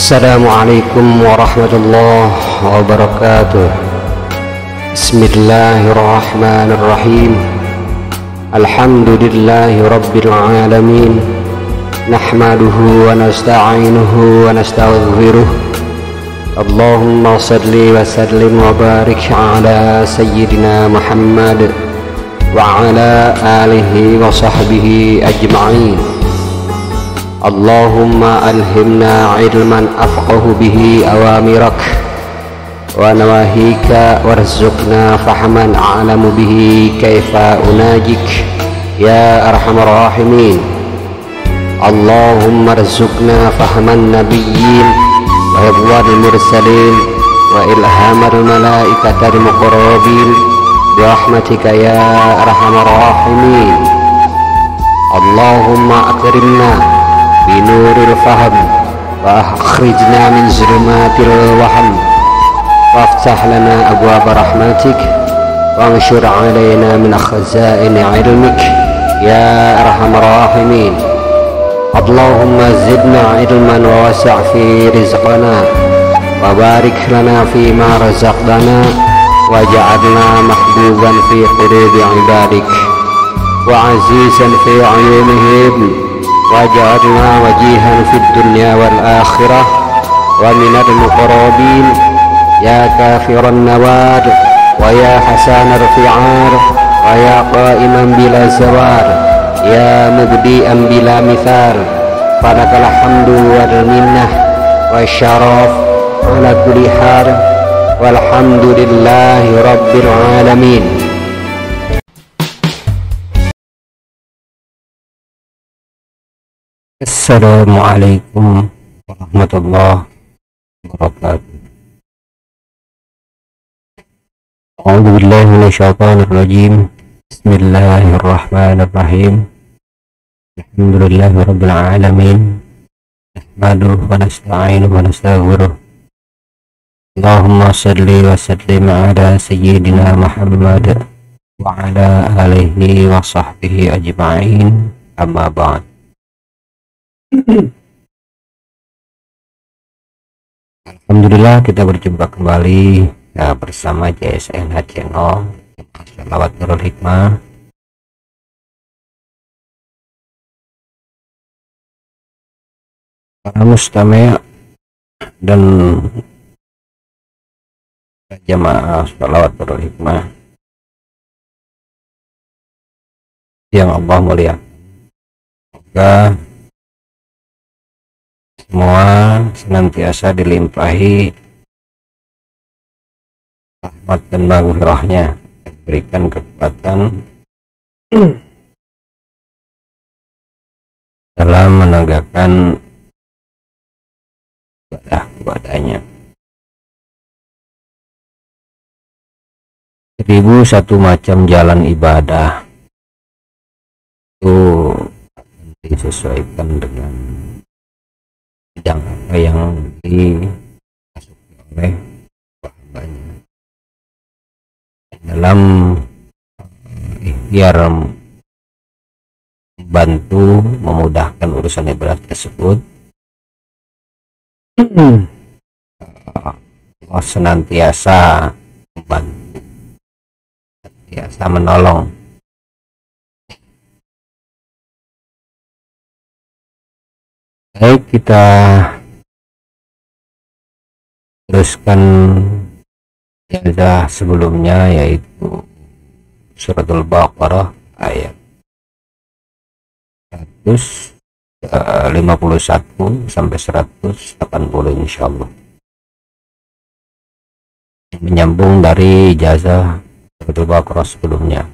Assalamualaikum warahmatullahi wabarakatuh. Bismillahirrahmanirrahim. Alhamdulillahi rabbil alamin. Nahmaduhu wa nasta'inuhu wa nastaghfiruh. Allahumma salli wa sallim wa barik ala sayyidina Muhammad wa ala alihi wa sahbihi ajma'in. Allahumma alhimna ilman afqahu bihi awamirak wa nawahika warzuqna fahman a'lamu bihi kaifa unajik ya arhamar rahimin. Allahumma arzuqna fahman nabiyyin wa hifdhal mursalin wa ilhamal malaikatil muqarrabin bi rahmatika ya arhamar rahimin. Allahumma akrimna binuril faham wa akhrijna min zulumatil waham waftah lana abwaab rahmatik wa anshur alaina min khazain ilmik ya arhamar rahimin. Allahumma zidna ilman wa wasi' fi rizqana wa barik lana fi ma razaqtana waj'alna mahbuban fi qulubi ibadik wa azizan fi ayunihim waj'alna wajihan fid dunya wal akhirah wa minal muqarrabin ya kafiran nawad wa ya hasanar fi'ar wa ya qa'iman bila zawar ya mubdi'an bila mithal falakal hamdu wal minnah wa syaraf ala kulli hal walhamdulillahi rabbil alamin. Assalamualaikum warahmatullahi wabarakatuh. A'udzu billahi minasyaitonir rajim. Bismillahirrahmanirrahim. Alhamdulillahirabbil alamin. Nahmaduhu wa nasta'inuhu wa nastaghfiruh. Allahumma shalli wa sallim ala sayyidina Muhammad wa ala alihi wa sahbihi ajma'in. Amma ba'd. Alhamdulillah, kita berjumpa kembali bersama JSNH Channel Sholawat Nurul Hikmah. Para mustami' dan jamaah Sholawat Nurul Hikmah yang Allah muliakan, semoga semua senantiasa dilimpahi rahmat dan maghfirahnya, berikan kekuatan dalam menegakkan ibadah kepadanya. 1001 macam jalan ibadah itu akan disesuaikan dengan bidang apa yang dimasuki oleh hambanya dalam ikhtiar membantu memudahkan urusan ibadah tersebut. Allah senantiasa membantu, senantiasa menolong. Baik, kita teruskan ijazah sebelumnya, yaitu suratul Baqarah ayat 151 sampai 180 insyaallah, menyambung dari ijazah suratul Baqarah sebelumnya.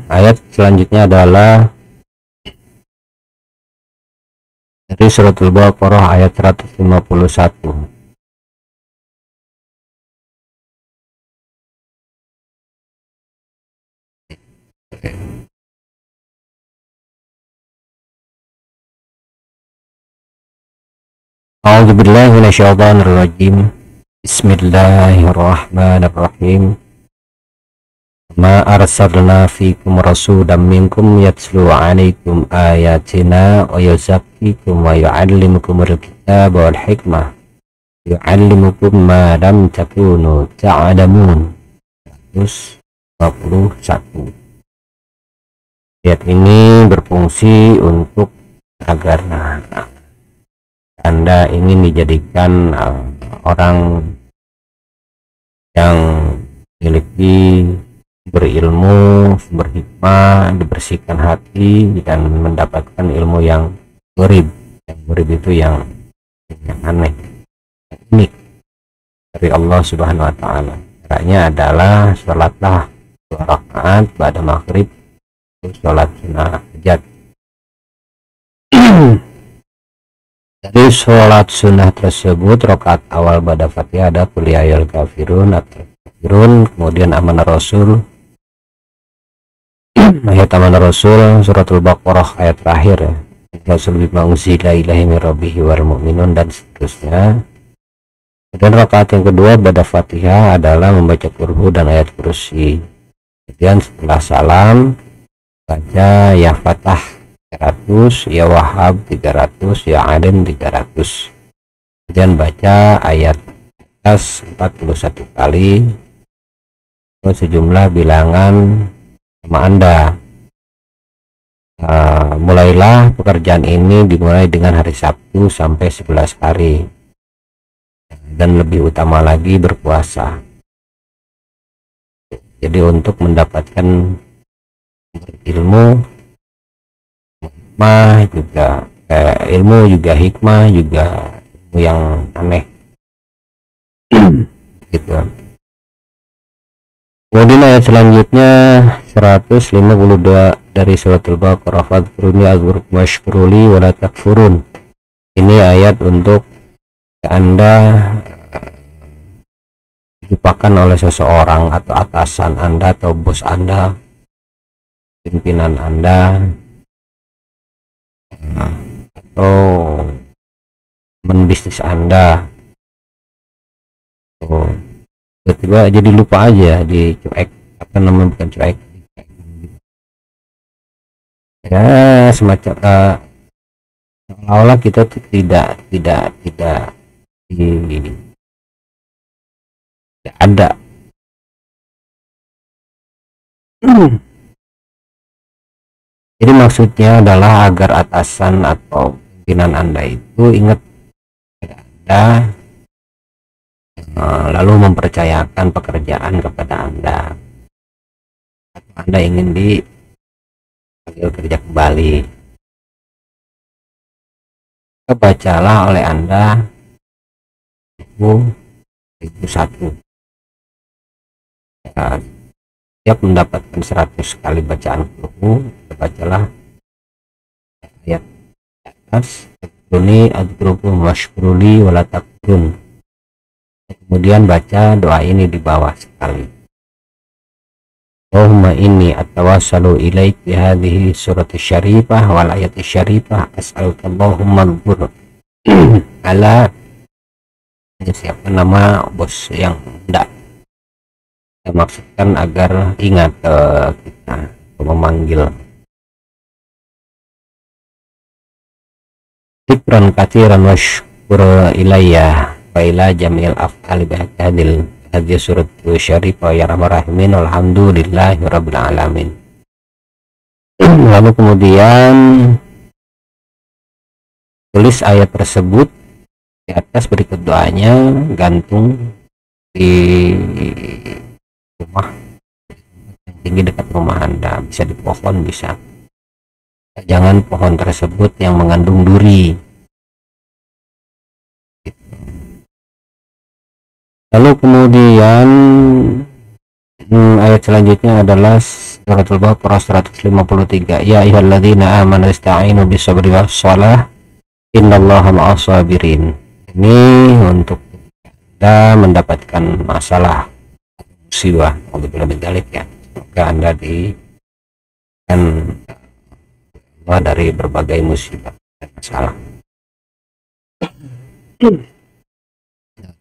Ayat selanjutnya adalah dari suratul Baqarah ayat 151. A'udzu billahi minasyaitonir rajim. Bismillahirrahmanirrahim. Ma arsalna fikum rasulan minkum yatslu 'alaikum ayatina wa yuzakkikum wa yu'allimukumul kitaba wal hikmah yu'allimukum ma lam takunu ta'lamun. 121. Ayat ini berfungsi untuk agar Anda ingin dijadikan orang yang memiliki berilmu, berhikmah, dibersihkan hati dan mendapatkan ilmu yang gharib. Yang gharib itu yang aneh, yang unik dari Allah Subhanahu wa taala. Caranya adalah sholatlah 2 rakaat pada maghrib, sholat sunnah hajat. Dari sholat sunnah tersebut, rakaat awal pada Fatihah ada qul ya ayyuhal kafirun, kemudian amanah rasul, ayat amanah rasul, suratul baqarah ayat terakhir ya, rasul bima unzila ilaihi min rabbihi wal mu'minun, dan seterusnya. Dan rakaat yang kedua pada Fatihah adalah membaca qul dan ayat kursi. Kemudian setelah salam baca ya Fatah 300, ya Wahhab 300, ya Alim 300. Kemudian baca ayat atas 41 kali, sejumlah bilangan sama Anda. Mulailah pekerjaan ini dimulai dengan hari Sabtu sampai 11 hari, dan lebih utama lagi berpuasa. Jadi untuk mendapatkan ilmu, hikmah juga ilmu juga hikmah juga ilmu yang aneh gitu. Kemudian ayat selanjutnya 152 dari suratul Baqarah, fadkuruni azkurkum washkuruli wala takfurun. Ini ayat untuk Anda dilupakan oleh seseorang atau atasan Anda atau bos Anda, pimpinan Anda, atau teman bisnis Anda, tiba-tiba jadi lupa aja, dicuek, apa namanya, bukan cuek ya, semacam seolah-olah kita tidak ada. Jadi maksudnya adalah agar atasan atau pimpinan Anda itu ingat Anda, lalu mempercayakan pekerjaan kepada Anda, atau Anda ingin dipanggil kerja kembali. Bacalah oleh Anda buku 1. Ya, setiap mendapatkan 100 kali bacaan buku, bacalah ayat atas, ini adrukum washkuruli wala takfurun. Kemudian baca doa ini di bawah sekali. Allahumma inni atawassalu ilaik bihadhihi surati syarifah wal ayati syarifah as'aluka Allahumma al-ghur ala, siapa nama bos yang hendak saya maksudkan, agar ingat kita memanggil. Syukran katsiran wa syukur ilayya wa ila jamil af'ali bihadil hadhihi surat syarifah ya rahman rahimin alhamdulillahi rabbil alamin. Lalu kemudian tulis ayat tersebut di atas, berikut doanya, gantung di rumah yang tinggi dekat rumah Anda, bisa di pohon, bisa, jangan pohon tersebut yang mengandung duri. Lalu kemudian ayat selanjutnya adalah suratul Baqarah 153, ya ayyuhalladzina amanu ista'inu bisabri wasshalah innallaha ma'as sabirin. Ini untuk Anda mendapatkan masalah musibah, ya, semoga Anda dari berbagai musibah dan masalah.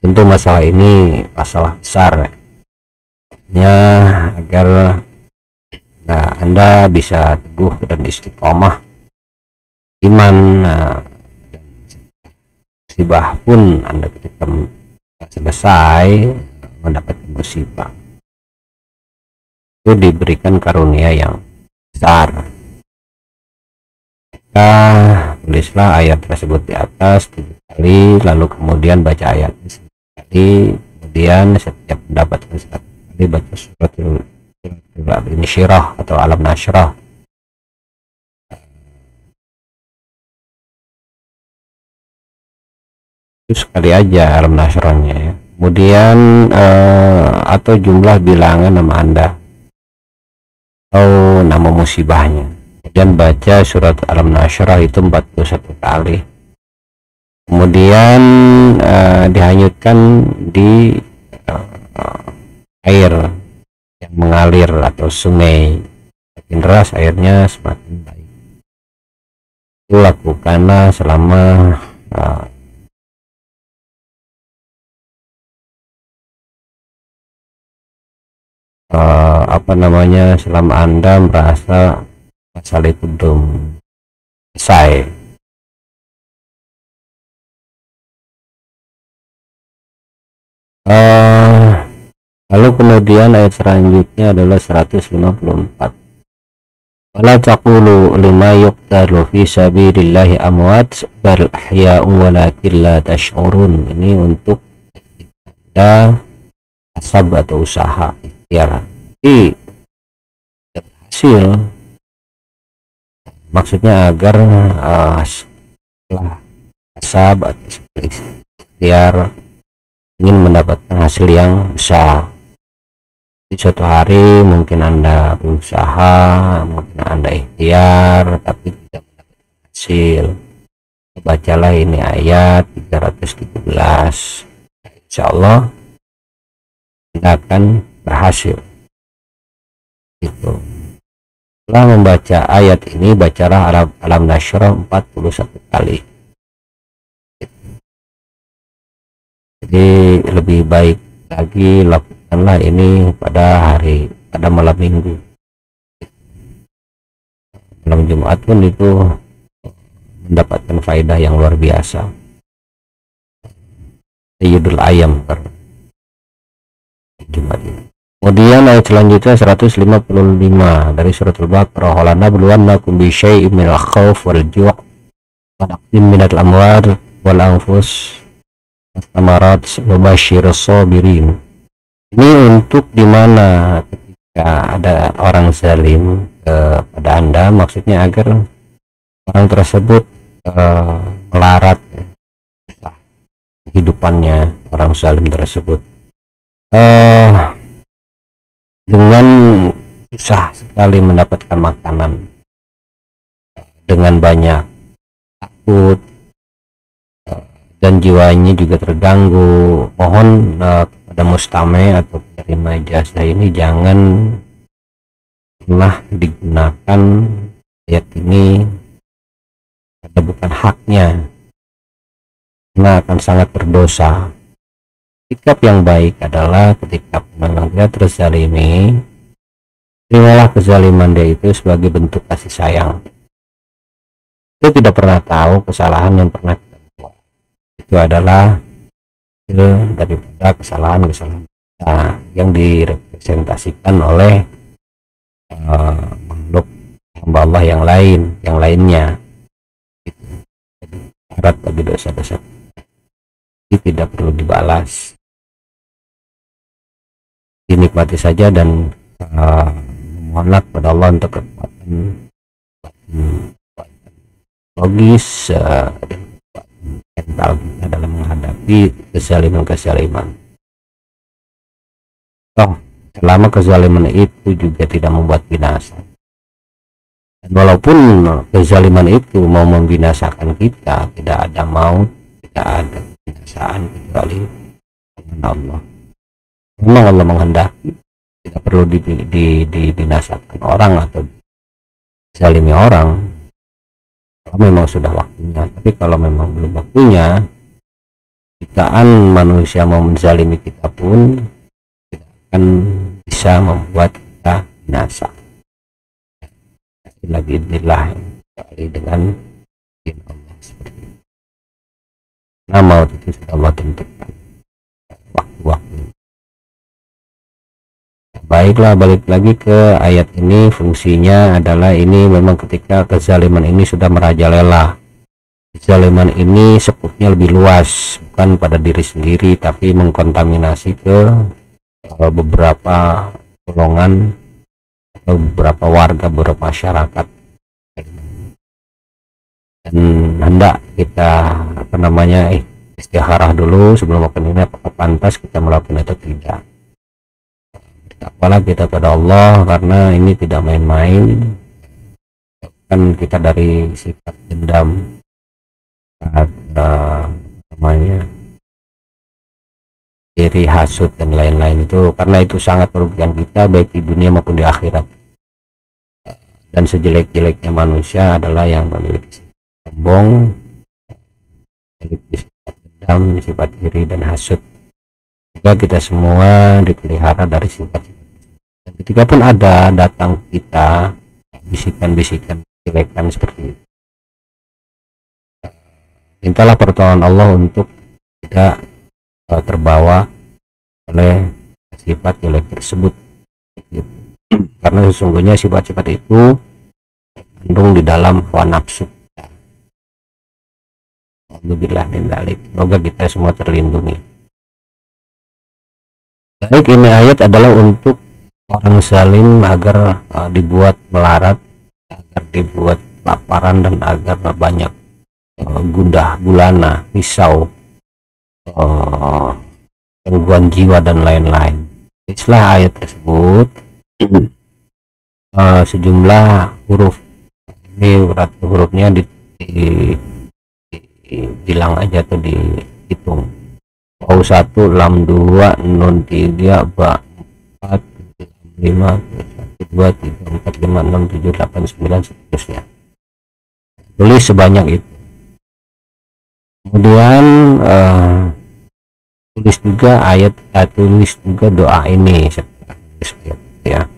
Tentu masalah ini masalah besar, maksudnya agar Anda bisa teguh dan istiqomah iman. Musibah pun Anda ketika selesai mendapat musibah itu diberikan karunia yang besar. Tulislah ayat tersebut di atas 7 kali, lalu kemudian baca ayat 1 kali, kemudian setiap mendapatkan 1 kali baca suratul Insyirah atau Alam Nashrah. Itu sekali aja Alam Nashrahnya ya. Kemudian atau jumlah bilangan nama Anda atau nama musibahnya, kemudian baca surat Alam Nashrah itu 41 kali, kemudian dihanyutkan di air yang mengalir atau sungai. Semakin deras airnya semakin baik. Itu lakukanlah selama selama Anda merasa masalah itu belum selesai. Lalu kemudian ayat selanjutnya adalah 154. Wala taqulu lima yuqtalu fi sabilillahi amwat bal ahya'un walakin la tash'urun. Ini untuk Anda asab atau usaha ikhtiar tapi berhasil, maksudnya agar setelah asab atau ikhtiar ingin mendapatkan hasil yang besar. Di suatu hari mungkin Anda berusaha, mungkin Anda ikhtiar tapi tidak mendapatkan hasil. Bacalah ini ayat 317, insya Allah Anda akan berhasil. Itu. Setelah membaca ayat ini, bacalah Alam Nashrah 41 kali. Jadi lebih baik lagi lakukanlah ini pada malam minggu. Malam Jumat pun itu mendapatkan faedah yang luar biasa. Sayyidul Ayam karena Jumat ini. Kemudian ayat selanjutnya 155 dari surat Al-Baqarah. Wala nabluwannakum bi syai'in minal khauf wal ju' wa naqsin minal amwal wal anfus was-samarat wa basyirus sabirin. Ini untuk dimana ketika ada orang zalim kepada Anda, maksudnya agar orang tersebut melarat kehidupannya orang zalim tersebut. Dengan susah sekali mendapatkan makanan, dengan banyak takut dan jiwanya juga terganggu. Mohon kepada mustame atau penerima jasa ini jangan pernah digunakan ayat ini karena bukan haknya, karena akan sangat berdosa. Sikap yang baik adalah ketika memang dia terzalimi, terimalah kezaliman dia itu sebagai bentuk kasih sayang. Kita tidak pernah tahu kesalahan yang pernah kita buat itu adalah daripada kesalahan-kesalahan kita yang direpresentasikan oleh makhluk hamba Allah yang lainnya. Syarat bagi dosa-dosa tidak perlu dibalas, dinikmati saja dan memohonlah kepada Allah untuk kekuatan logis dan mental kita dalam menghadapi kezaliman. Selama kezaliman itu juga tidak membuat binasa, dan walaupun kezaliman itu mau membinasakan kita, tidak ada maut, tidak ada binasaan kecuali dengan Allah. Memang Allah menghendaki, tidak perlu dibinasakan orang atau zalimi orang kalau memang sudah waktunya. Tapi kalau memang belum waktunya, jutaan manusia mau menzalimi kita pun tidak akan bisa membuat kita binasa. Lagi inilah dengan izin Allah seperti itu. Nah, maut itu sudah Allah tentukan waktu-waktu. Baiklah, balik lagi ke ayat ini. Fungsinya adalah ini memang ketika kezaliman ini sudah merajalela. Kezaliman ini sekupnya lebih luas, bukan pada diri sendiri tapi mengkontaminasi ke beberapa golongan atau beberapa warga, beberapa masyarakat. Dan hendak kita istikharah dulu sebelum melakukan ini, apakah pantas kita melakukan atau tidak. Bertakwalah kita pada Allah, karena ini tidak main-main. Kan kita dari sifat dendam, iri, hasud dan lain-lain itu, karena itu sangat merugikan kita baik di dunia maupun di akhirat. Dan sejelek-jeleknya manusia adalah yang memiliki sifat sombong, memiliki sifat dendam, sifat iri dan hasud. Jika kita semua dipelihara dari sifat. Dan ketika pun ada datang kita bisikan-bisikan jelekan seperti itu, mintalah pertolongan Allah untuk tidak terbawa oleh sifat jelek tersebut, karena sesungguhnya sifat-sifat itu mengandung di dalam hawa nafsu. Alhamdulillah min dzalik. Semoga kita semua terlindungi. Baik, ini ayat adalah untuk orang zalim agar dibuat melarat, agar dibuat laparan, dan agar banyak gundah gulana, risau, gangguan jiwa dan lain-lain. Setelah ayat tersebut sejumlah huruf, ini hurufnya bilang aja atau dihitung. Waw 1, lam 2, nun 3, ba 4, 5, 1, 2, 3, 4, 5, 6, 7, 8, 9 seterusnya. Tulis sebanyak itu. Kemudian tulis juga doa ini ya.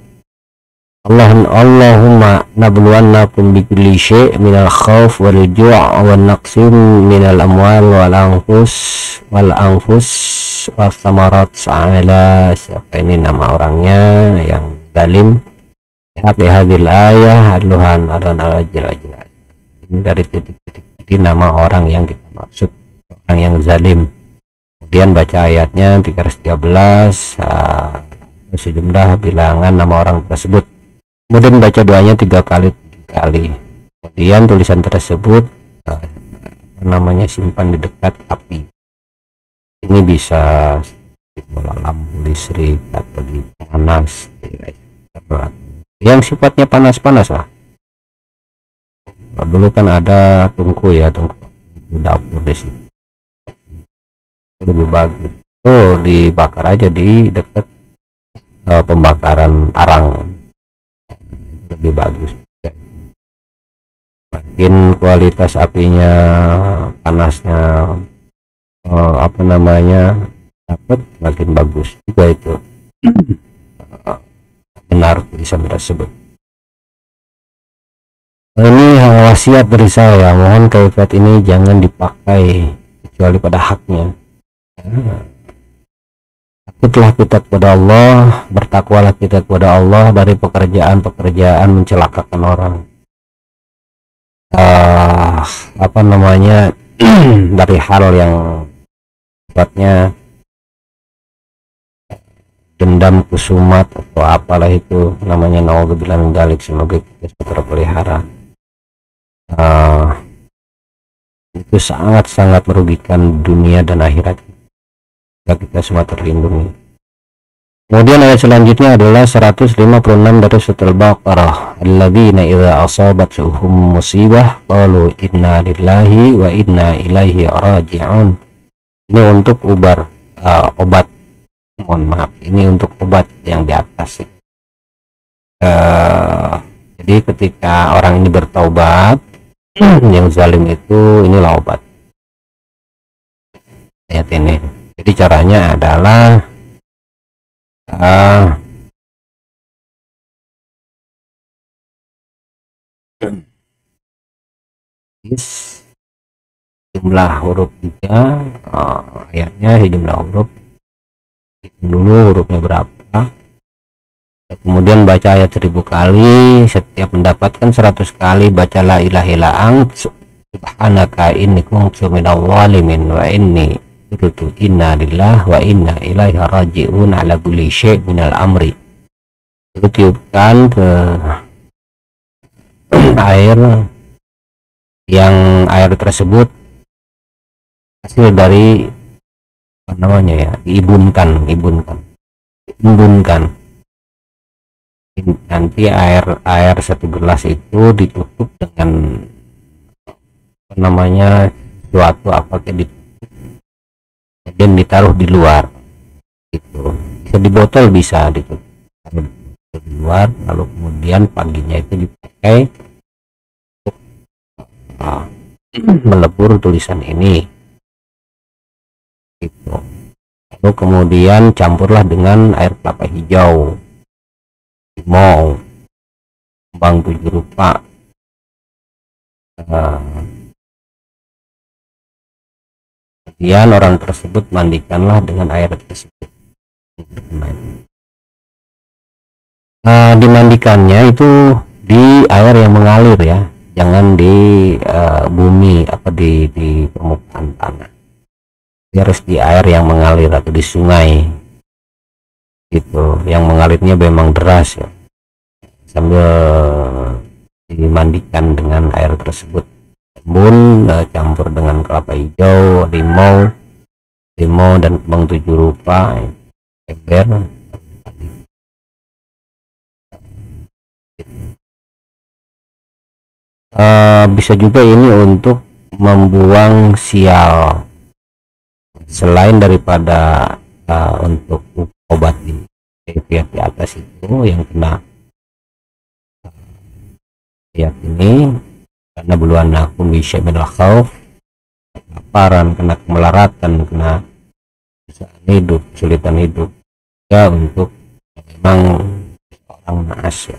Allahumma nabluwannakum bikulli syai' minal khauf wal ju' wan naqsim minal amwal wal anfus was samarat. Ala siapa ini nama orangnya yang zalim. Hadil ayah adluhan adan al-ajil. Ini dari titik-titik jadi nama orang yang kita maksud, orang yang zalim. Kemudian baca ayatnya 313, sejumlah bilangan nama orang tersebut. Kemudian baca doanya 3 kali. Kemudian tulisan tersebut simpan di dekat api. Ini bisa di bola lampu listrik atau di panas, yang sifatnya panas-panas lah. Dulu kan ada tungku dapur di sini, lebih bagus dibakar aja di dekat pembakaran arang, lebih bagus. Makin kualitas apinya, panasnya dapat, makin bagus juga itu. Benar tulisan tersebut. Ini wasiat dari saya, mohon kalimat ini jangan dipakai kecuali pada haknya. Takutlah kita kepada Allah, bertakwalah kita kepada Allah dari pekerjaan-pekerjaan mencelakakan orang. Dari hal yang sifatnya dendam, kusumat atau apalah itu namanya, naudzubillah min dzalik. Semoga kita terpelihara. Itu sangat-sangat merugikan dunia dan akhirat. Kita semua terlindungi. Kemudian ayat selanjutnya adalah 156 dari surat Al-Baqarah. Alladzina idza asabatsuhum musibah qalu inna lillahi wa inna ilaihi raji'un. Ini untuk obat. Mohon maaf, ini untuk obat yang di atas. Jadi ketika orang ini bertaubat, yang zalim itu, inilah obat. Ayat ini. Jadi caranya adalah jumlah huruf juga, ayatnya jumlah huruf, hitung dulu hurufnya berapa, kemudian baca ayat 1000 kali. Setiap mendapatkan 100 kali baca la ilaha illa ant subhanaka inni kuntu minadh dhalimin wa inni kuntu inna lillahi wa inna ilaihi raji'un ala kulli syai' minal amri. Itu tiupkan ke air tersebut hasil dari apa namanya ya, diibunkan. Nanti air 1 gelas itu ditutup dengan apa namanya, suatu apakah kemudian ditaruh di luar gitu, bisa di botol, bisa ditutup di luar, lalu kemudian paginya itu dipakai untuk melebur tulisan ini gitu. Lalu kemudian campurlah dengan air kelapa hijau, limau, kembang 7 rupa, kemudian orang tersebut mandikanlah dengan air tersebut. Dimandikannya itu di air yang mengalir ya, jangan di bumi apa di permukaan tanah. Dia harus di air yang mengalir atau di sungai gitu, yang mengalirnya memang deras ya, sambil dimandikan dengan air tersebut. Kemudian campur dengan kelapa hijau, limau dan kembang 7 rupa, ember. Bisa juga ini untuk membuang sial, selain daripada untuk obat ini pihak di atas itu yang kena pihak ini, karena buluan akum bisa minal khauf, kelaparan, kena kemelaratan, kena kesusahan hidup, kesulitan hidup, ya untuk memang orang naas ya.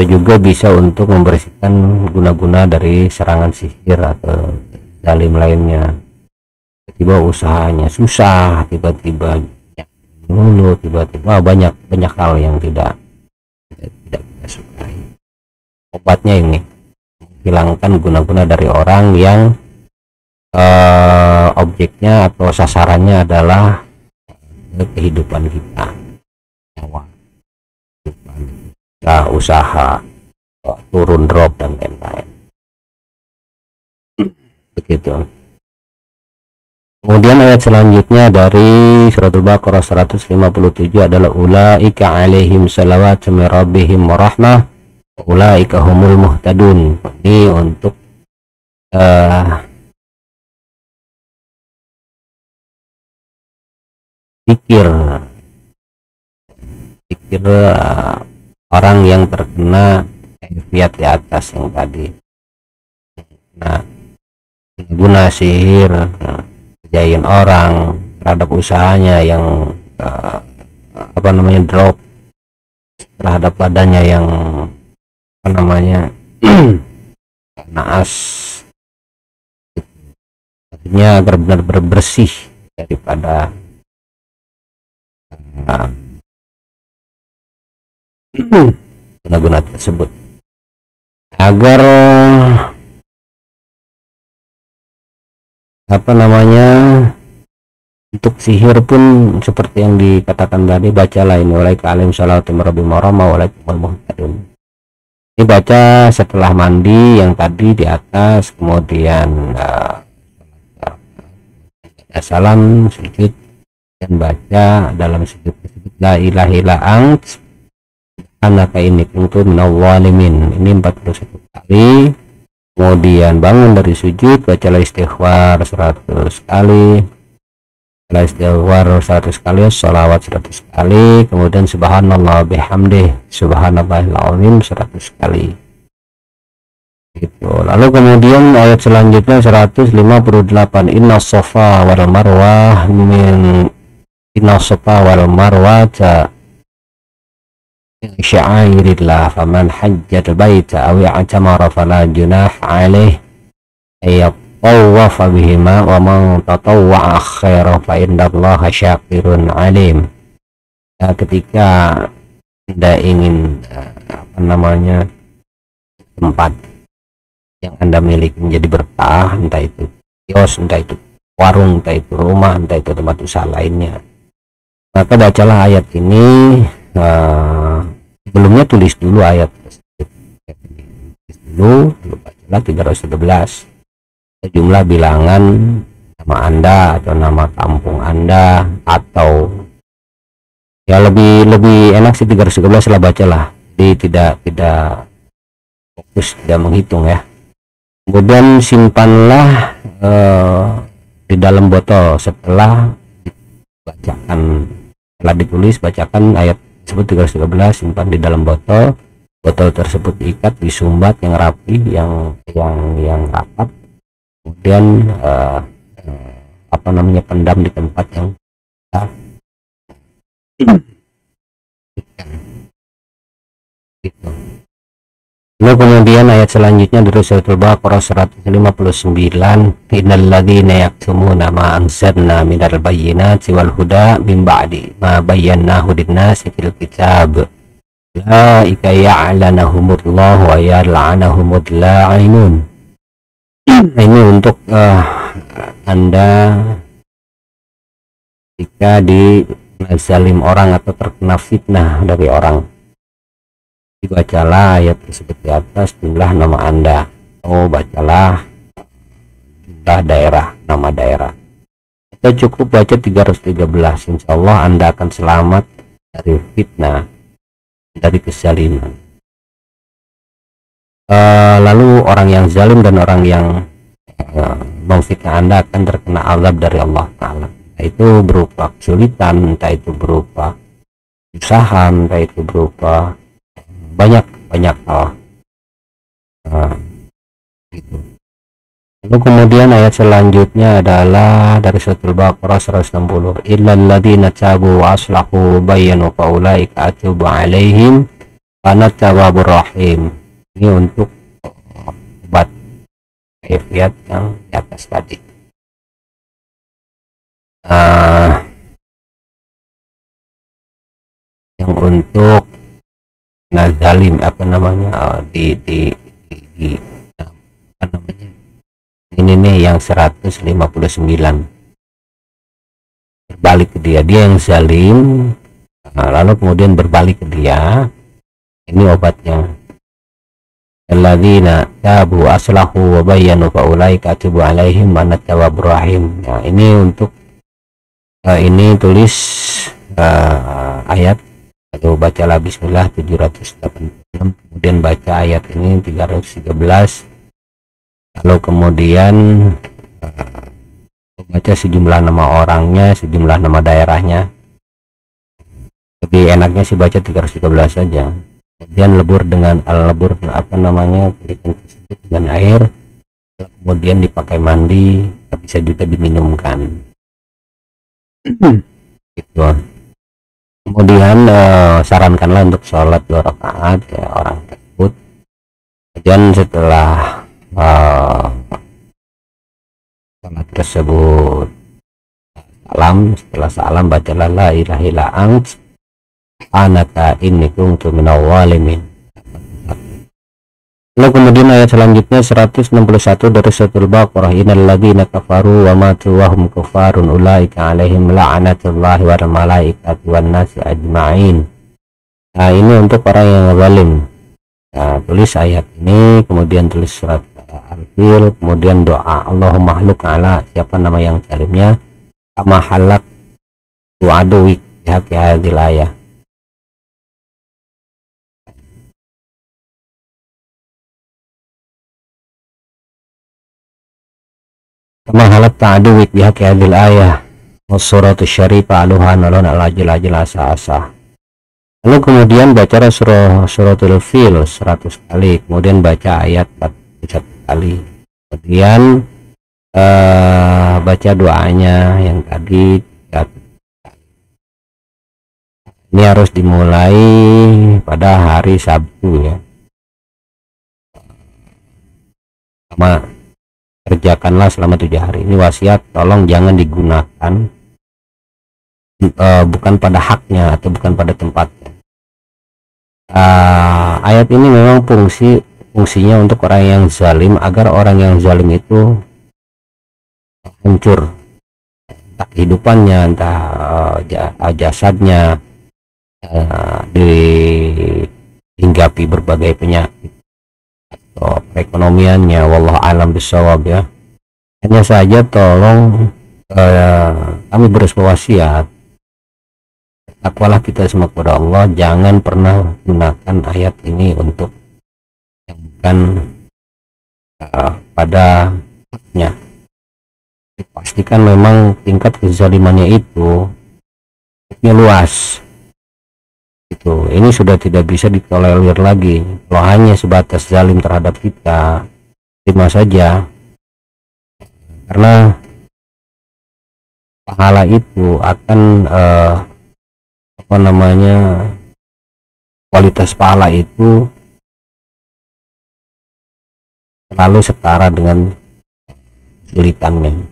Juga bisa untuk membersihkan guna-guna dari serangan sihir atau zalim lainnya. Tiba-tiba usahanya susah, tiba-tiba dulu, tiba-tiba banyak hal yang tidak kita sukai. Obatnya ini hilangkan guna-guna dari orang yang objeknya atau sasarannya adalah kehidupan kita, nyawa, usaha, turun drop dan lain-lain begitu. Kemudian ayat selanjutnya dari surat Al-Baqarah 157 adalah ulaika alaihim salawatu min rabbihim wa rahmah ulaika humul muhtadun. Ini untuk pikir orang yang terkena fiat di atas yang tadi, nah guna sihir, kerjain orang terhadap usahanya yang apa namanya drop terhadap badannya yang apa namanya naas, artinya agar benar-benar bersih daripada guna-guna tersebut, agar apa namanya untuk sihir pun seperti yang dikatakan tadi, bacalah ini walaika alim salatu rabbi marama walaikumul muhtadun. Ini baca setelah mandi yang tadi di atas, kemudian salam, sujud, dan baca dalam sujud tersebut la ilaha illa ant anaka ini kuntu minadh dhalimin. Ini 41 kali. Kemudian bangun dari sujud, bacalah istighfar 100 kali, bacalah istighfar 100 kali, sholawat 100 kali, kemudian subhanallah bihamdih subhanallahil azim 100 kali gitu. Lalu kemudian ayat selanjutnya 158, inna safa wal marwah min inna safa wal marwah sya'airillah faman hajjal baita aw i'tamara fala junah alaih ayyattawafa bihima wa man tatawwa'a khairan fa innallaha syakirun alim. Ketika Anda ingin tempat yang Anda miliki menjadi berkah, entah itu kios, entah itu warung, entah itu rumah, entah itu tempat usaha lainnya, maka bacalah ayat ini. Sebelumnya tulis dulu ayat dulu bacalah 313 jumlah bilangan nama Anda atau nama kampung Anda, atau ya lebih enak sih 313 lah bacalah, jadi tidak fokus, tidak menghitung ya. Kemudian simpanlah di dalam botol setelah ditulis, bacakan ayat tersebut 313, simpan di dalam botol tersebut diikat, disumbat yang rapi, yang rapat, kemudian pendam di tempat yang gitu. Lalu kemudian ayat selanjutnya dari surat Al-Baqarah 159, innal ladzina yaktumuna ma anzalna minal bayyinati wal huda min ba'di ma bayyanahu lin-nasi fil kitab ulaika ya'lanahumullahu wa yal'anahumul la'inun. Ini untuk Anda jika dizalim orang atau terkena fitnah dari orang, dibacalah ayat tersebut di atas jumlah nama Anda, bacalah jumlah daerah, nama daerah. Kita cukup baca 313, insya Allah Anda akan selamat dari fitnah, dari kezaliman. Lalu orang yang zalim dan orang yang memfitnah Anda akan terkena azab dari Allah Ta'ala, entah itu berupa kesulitan, entah itu berupa usaha, entah itu berupa banyak hal gitu. Lalu kemudian ayat selanjutnya adalah dari surat Al-Baqarah 160, illal ladzina tabu wa aslahu bayyanu fa ulaika atubu alaihim wa ana tawwabur rahim. Ini untuk obat kaifiat yang di atas tadi. Yang untuk zalim ini nih yang 159 berbalik ke dia yang zalim, lalu kemudian berbalik ke dia, ini obatnya. Alladzina tabu aslahu wa bayyanu fa ulaika atubu alaihim wa ana tawwabur rahim. Nah, ini untuk ini tulis ayat, atau bacalah bismillah 786, kemudian baca ayat ini 313, lalu kemudian baca sejumlah nama orangnya, sejumlah nama daerahnya. Lebih enaknya sih baca 313 saja. Kemudian lebur dengan dengan air, kemudian dipakai mandi, bisa juga diminumkan gitu. Kemudian sarankanlah untuk sholat 2 rakaat ya orang tersebut. Kemudian setelah sholat tersebut setelah salam bacalah la ilaha illa ant anaka inni kuntu minal zalimin. Lalu kemudian ayat selanjutnya 161 dari surat Al-Baqarah, innal ladzina kafaru wa matu wa hum kufarun ulaika alaihim la'natullahi wal malaikati wan nasi ajma'in. Nah, ini untuk orang yang zalim. Nah, tulis ayat ini, kemudian tulis surat Al-Fil, kemudian doa Allahumma hluk ala, siapa nama yang zalimnya, kama halak tu'aduwik bihaqi hadhil ayah. Kama halak ta'aduwik bihaqi hadhil ayah wasuratul syarifah aluhan alun al-ajil asa-asa. Lalu kemudian baca suratul Fil 100 kali, kemudian baca ayat 41 kali, kemudian baca doanya yang tadi Ini harus dimulai pada hari Sabtu ya. Sama kerjakanlah selama 7 hari. Ini wasiat, tolong jangan digunakan bukan pada haknya atau bukan pada tempatnya. Ayat ini memang fungsinya untuk orang yang zalim, agar orang yang zalim itu hancur, entah kehidupannya, entah jasadnya, dihinggapi berbagai penyakit atau perekonomiannya. Wallahu alam bisawab ya. Hanya saja tolong kami berwasiat, takwalah kita semua kepada Allah, jangan pernah gunakan ayat ini untuk yang bukan pada haknya. Pastikan memang tingkat kezalimannya itu luas. Ini sudah tidak bisa ditolerir lagi. Kalau hanya sebatas zalim terhadap kita, terima saja, karena pahala itu akan kualitas pahala itu selalu setara dengan kesulitannya.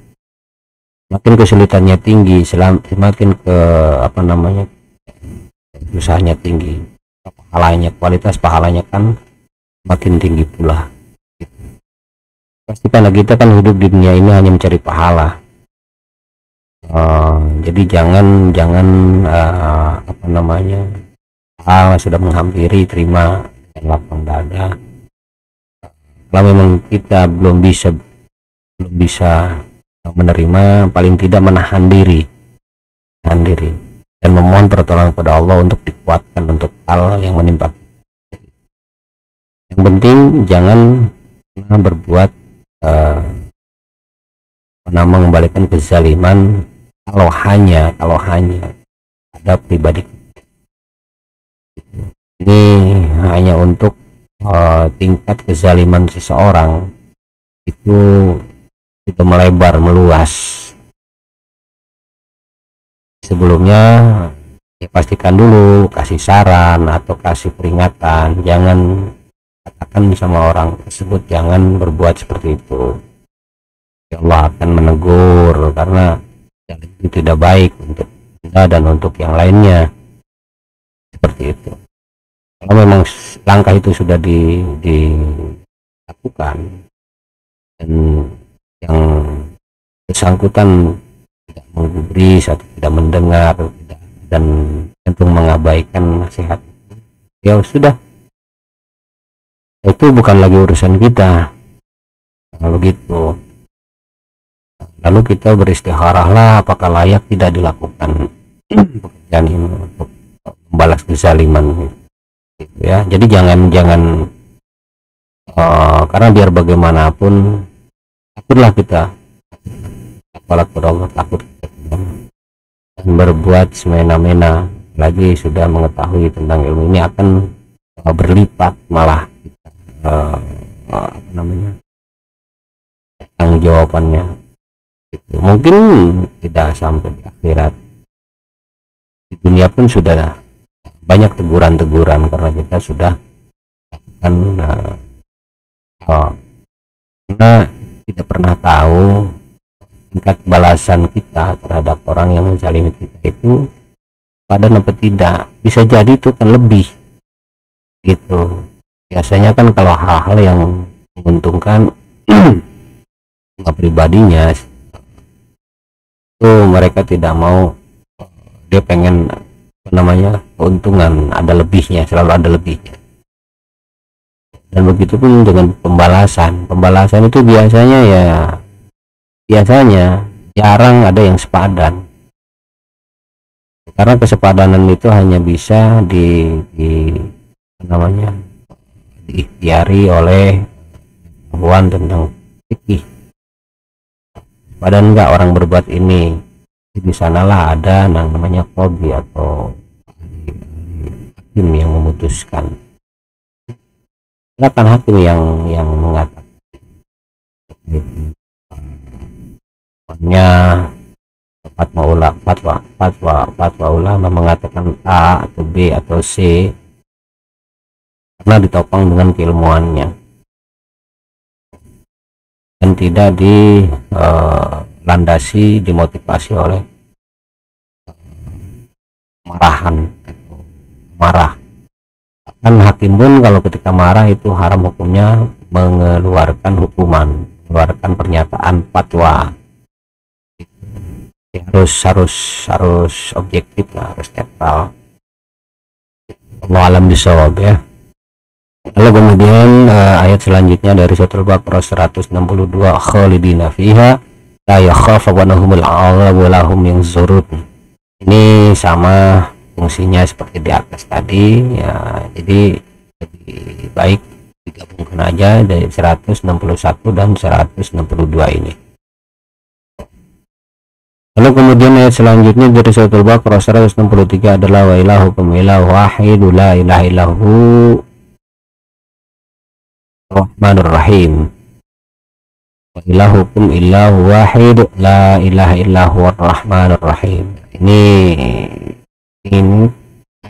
Makin kesulitannya tinggi, semakin usahanya tinggi, pahalanya, kualitas pahalanya kan makin tinggi pula. Pasti karena kita kan hidup di dunia ini hanya mencari pahala. Jadi jangan pahala sudah menghampiri, terima dengan lapang dada. Kalau memang kita belum bisa menerima, paling tidak menahan diri dan memohon pertolongan kepada Allah untuk dikuatkan untuk hal yang menimpa. Yang penting jangan berbuat mengembalikan kezaliman kalau hanya ada pribadi. Ini hanya untuk tingkat kezaliman seseorang itu melebar, meluas. Sebelumnya ya pastikan dulu, kasih saran atau kasih peringatan, jangan katakan sama orang tersebut jangan berbuat seperti itu. Ya Allah akan menegur, karena itu tidak baik untuk Anda dan untuk yang lainnya. Seperti itu. Kalau memang langkah itu sudah dilakukan dan yang bersangkutan tidak menggubris atau tidak mendengar dan cenderung mengabaikan nasihat, ya sudah, itu bukan lagi urusan kita. Kalau begitu, lalu kita beristikharahlah apakah layak tidak dilakukan pekerjaan ini untuk membalas kezaliman gitu ya. Jadi jangan karena biar bagaimanapun takutlah kita, kepada Allah, takut dan berbuat semena-mena, lagi sudah mengetahui tentang ilmu ini akan berlipat malah tanggung jawabannya. Mungkin tidak sampai di akhirat, di dunia pun sudah banyak teguran-teguran karena kita sudah karena tidak pernah tahu tingkat balasan kita terhadap orang yang menzalimi kita itu padan apa tidak. Bisa jadi itu kan lebih gitu. Biasanya kan kalau hal-hal yang menguntungkan pribadinya itu mereka tidak mau, dia pengen keuntungan, ada lebihnya, selalu ada lebihnya. Dan begitu pun dengan pembalasan itu biasanya jarang ada yang sepadan, karena kesepadanan itu hanya bisa diikhtiari oleh pengetahuan tentang fikih. Padahal enggak orang berbuat ini, di sanalah ada namanya qadhi atau hakim yang memutuskan. Silakan hakim yang mengatakan fatwa ulama mengatakan A atau B atau C karena ditopang dengan keilmuannya dan tidak dilandasi dimotivasi oleh marah. Kan hakim pun kalau ketika marah itu haram hukumnya mengeluarkan hukuman, mengeluarkan pernyataan fatwa. Harus objektif lah, harus netral. Allah alam bisawab ya. Lalu kemudian ayat selanjutnya dari surat Al-Baqarah 162, khalidina fiha la yakhafunahumul 'adzab wa lahum yanzurun. Ini sama fungsinya seperti di atas tadi ya, jadi lebih baik digabungkan aja dari 161 dan 162 ini. Lalu kemudian ayat selanjutnya dari surat Al-Baqarah 163 adalah wa ilahukum ilahu wahidu la ilaha illahu rahmanur rahim. Wa ilahukum ilahu wahid la ilaha illahu rahmanur rahim. Ini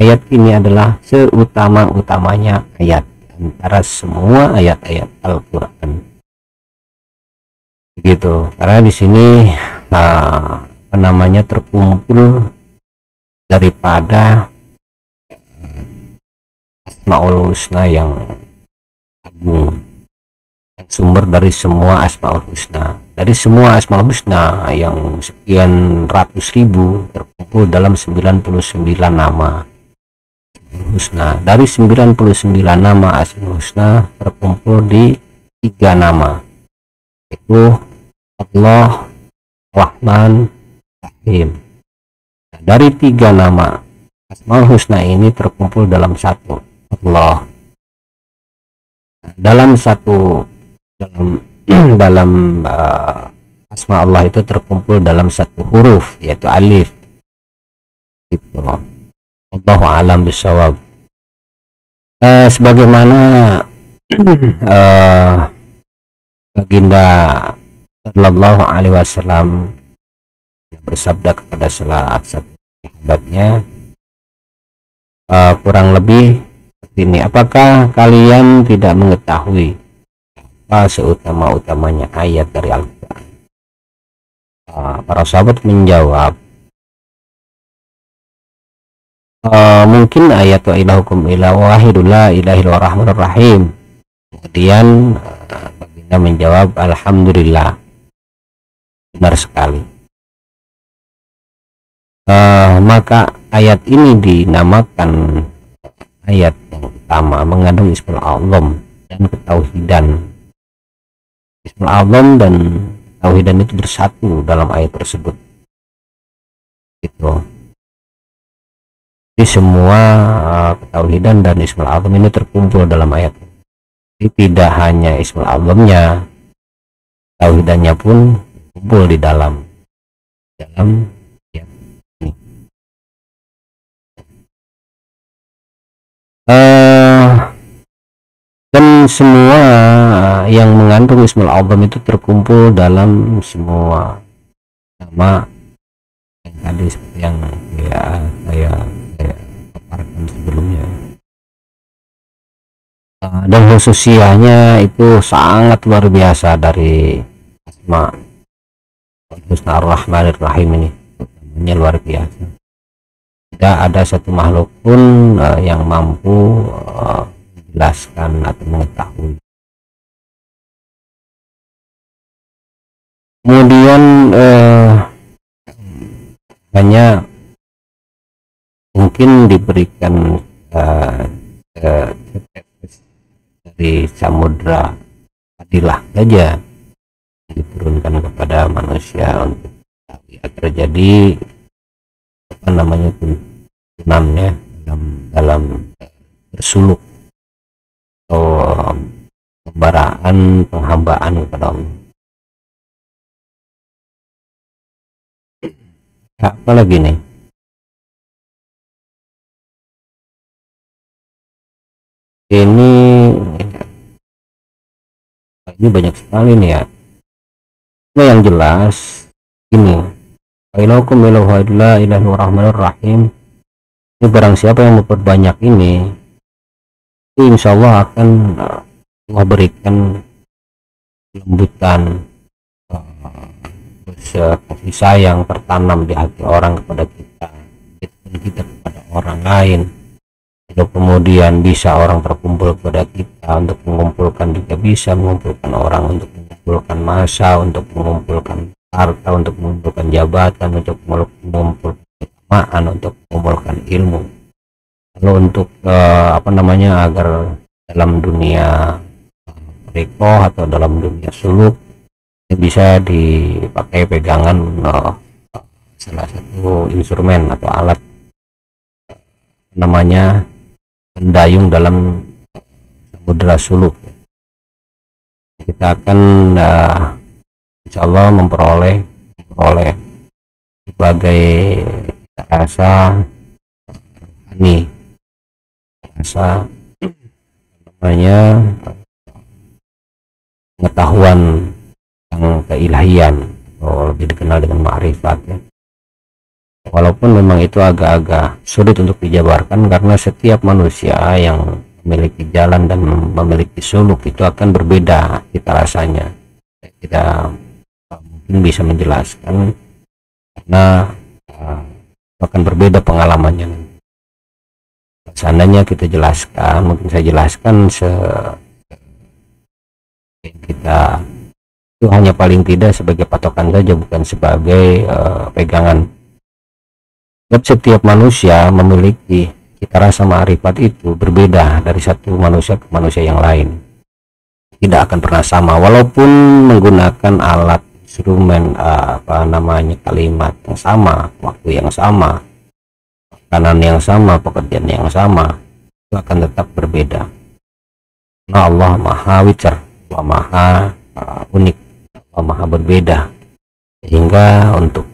ayat ini adalah seutama-utamanya ayat antara semua ayat-ayat Al-Qur'an. Begitu. Karena di sini namanya terkumpul daripada Asmaul Husna yang agung, sumber dari semua Asmaul Husna. Dari semua Asmaul Husna yang sekian ratus ribu terkumpul dalam 99 nama Husna. Dari 99 nama Asmaul Husna terkumpul di 3 nama, yaitu Allah, Rahman, Rahim. Nah, dari 3 nama Asmaul Husna ini terkumpul dalam satu, Allah. Dalam asma Allah itu terkumpul dalam satu huruf, yaitu alif. Gitu. Allahu a'lam bishawab. Sebagaimana baginda sallallahu alaihi wasallam bersabda kepada salah satu sahabatnya, kurang lebih ini, apakah kalian tidak mengetahui apa seutama-utamanya ayat dari Al-Quran? Para sahabat menjawab, mungkin ayat wa ilahukum ilahu wahidul la ilaha illallah rahmanur rahim. Kemudian baginda menjawab, alhamdulillah, benar sekali. Maka ayat ini dinamakan ayat yang utama, mengandung Ismul A'zam dan ketauhidan. Ismul A'zam dan ketauhidan itu bersatu dalam ayat tersebut. Gitu. Jadi semua ketauhidan dan Ismul A'zam ini terkumpul dalam ayat. Jadi tidak hanya Ismul A'zamnya, tauhidannya pun kumpul di dalam ayat ini. Dan semua yang mengandung Ismul A'zam itu terkumpul dalam semua nama yang tadi seperti yang saya paparkan sebelumnya. Dan khususianya itu sangat luar biasa dari Asma Husna Ar-Rahmanir Rahim ini, namanya luar biasa. Tidak ada satu makhluk pun yang mampu menjelaskan atau mengetahui. Kemudian hanya mungkin diberikan dari samudra Fadilah saja diturunkan kepada manusia untuk terjadi apa namanya tunannya dalam bersuluk atau pembaraan penghambaan kepada Allah. Apa lagi nih? Ini banyak sekali nih ya. Nah, yang jelas ini Ilaukum ilauhadullah ilahu rahmanur rahim. Ini barang siapa yang memperbanyak ini, itu insya Allah akan Allah berikan kelembutan, terus kasih sayang tertanam di hati orang kepada kita, kita kepada orang lain. Lalu kemudian bisa orang terkumpul kepada kita untuk mengumpulkan, juga bisa mengumpulkan orang, untuk mengumpulkan massa, untuk mengumpulkan harta, untuk mengumpulkan jabatan, untuk mengumpulkan keutamaan, untuk mengumpulkan ilmu. Lalu untuk agar dalam dunia riko atau dalam dunia suluk ini bisa dipakai pegangan salah satu instrumen atau alat namanya mendayung dalam samudera suluk. Kita akan insya Allah memperoleh sebagai rasa ini, rasa namanya pengetahuan yang keilahian, atau lebih dikenal dengan ma'rifat ya. Walaupun memang itu agak-agak sulit untuk dijabarkan, karena setiap manusia yang memiliki jalan dan memiliki suluk itu akan berbeda cita rasanya. Kita mungkin bisa menjelaskan karena akan berbeda pengalamannya. Seandainya kita jelaskan, mungkin saya jelaskan kita itu hanya paling tidak sebagai patokan saja, bukan sebagai pegangan. Setiap manusia memiliki cita rasa ma'rifat itu berbeda dari satu manusia ke manusia yang lain, tidak akan pernah sama, walaupun menggunakan alat instrumen kalimat yang sama, waktu yang sama, makanan yang sama, pekerjaan yang sama, itu akan tetap berbeda. Nah, Allah maha wicar, Allah maha unik, Allah maha berbeda, sehingga untuk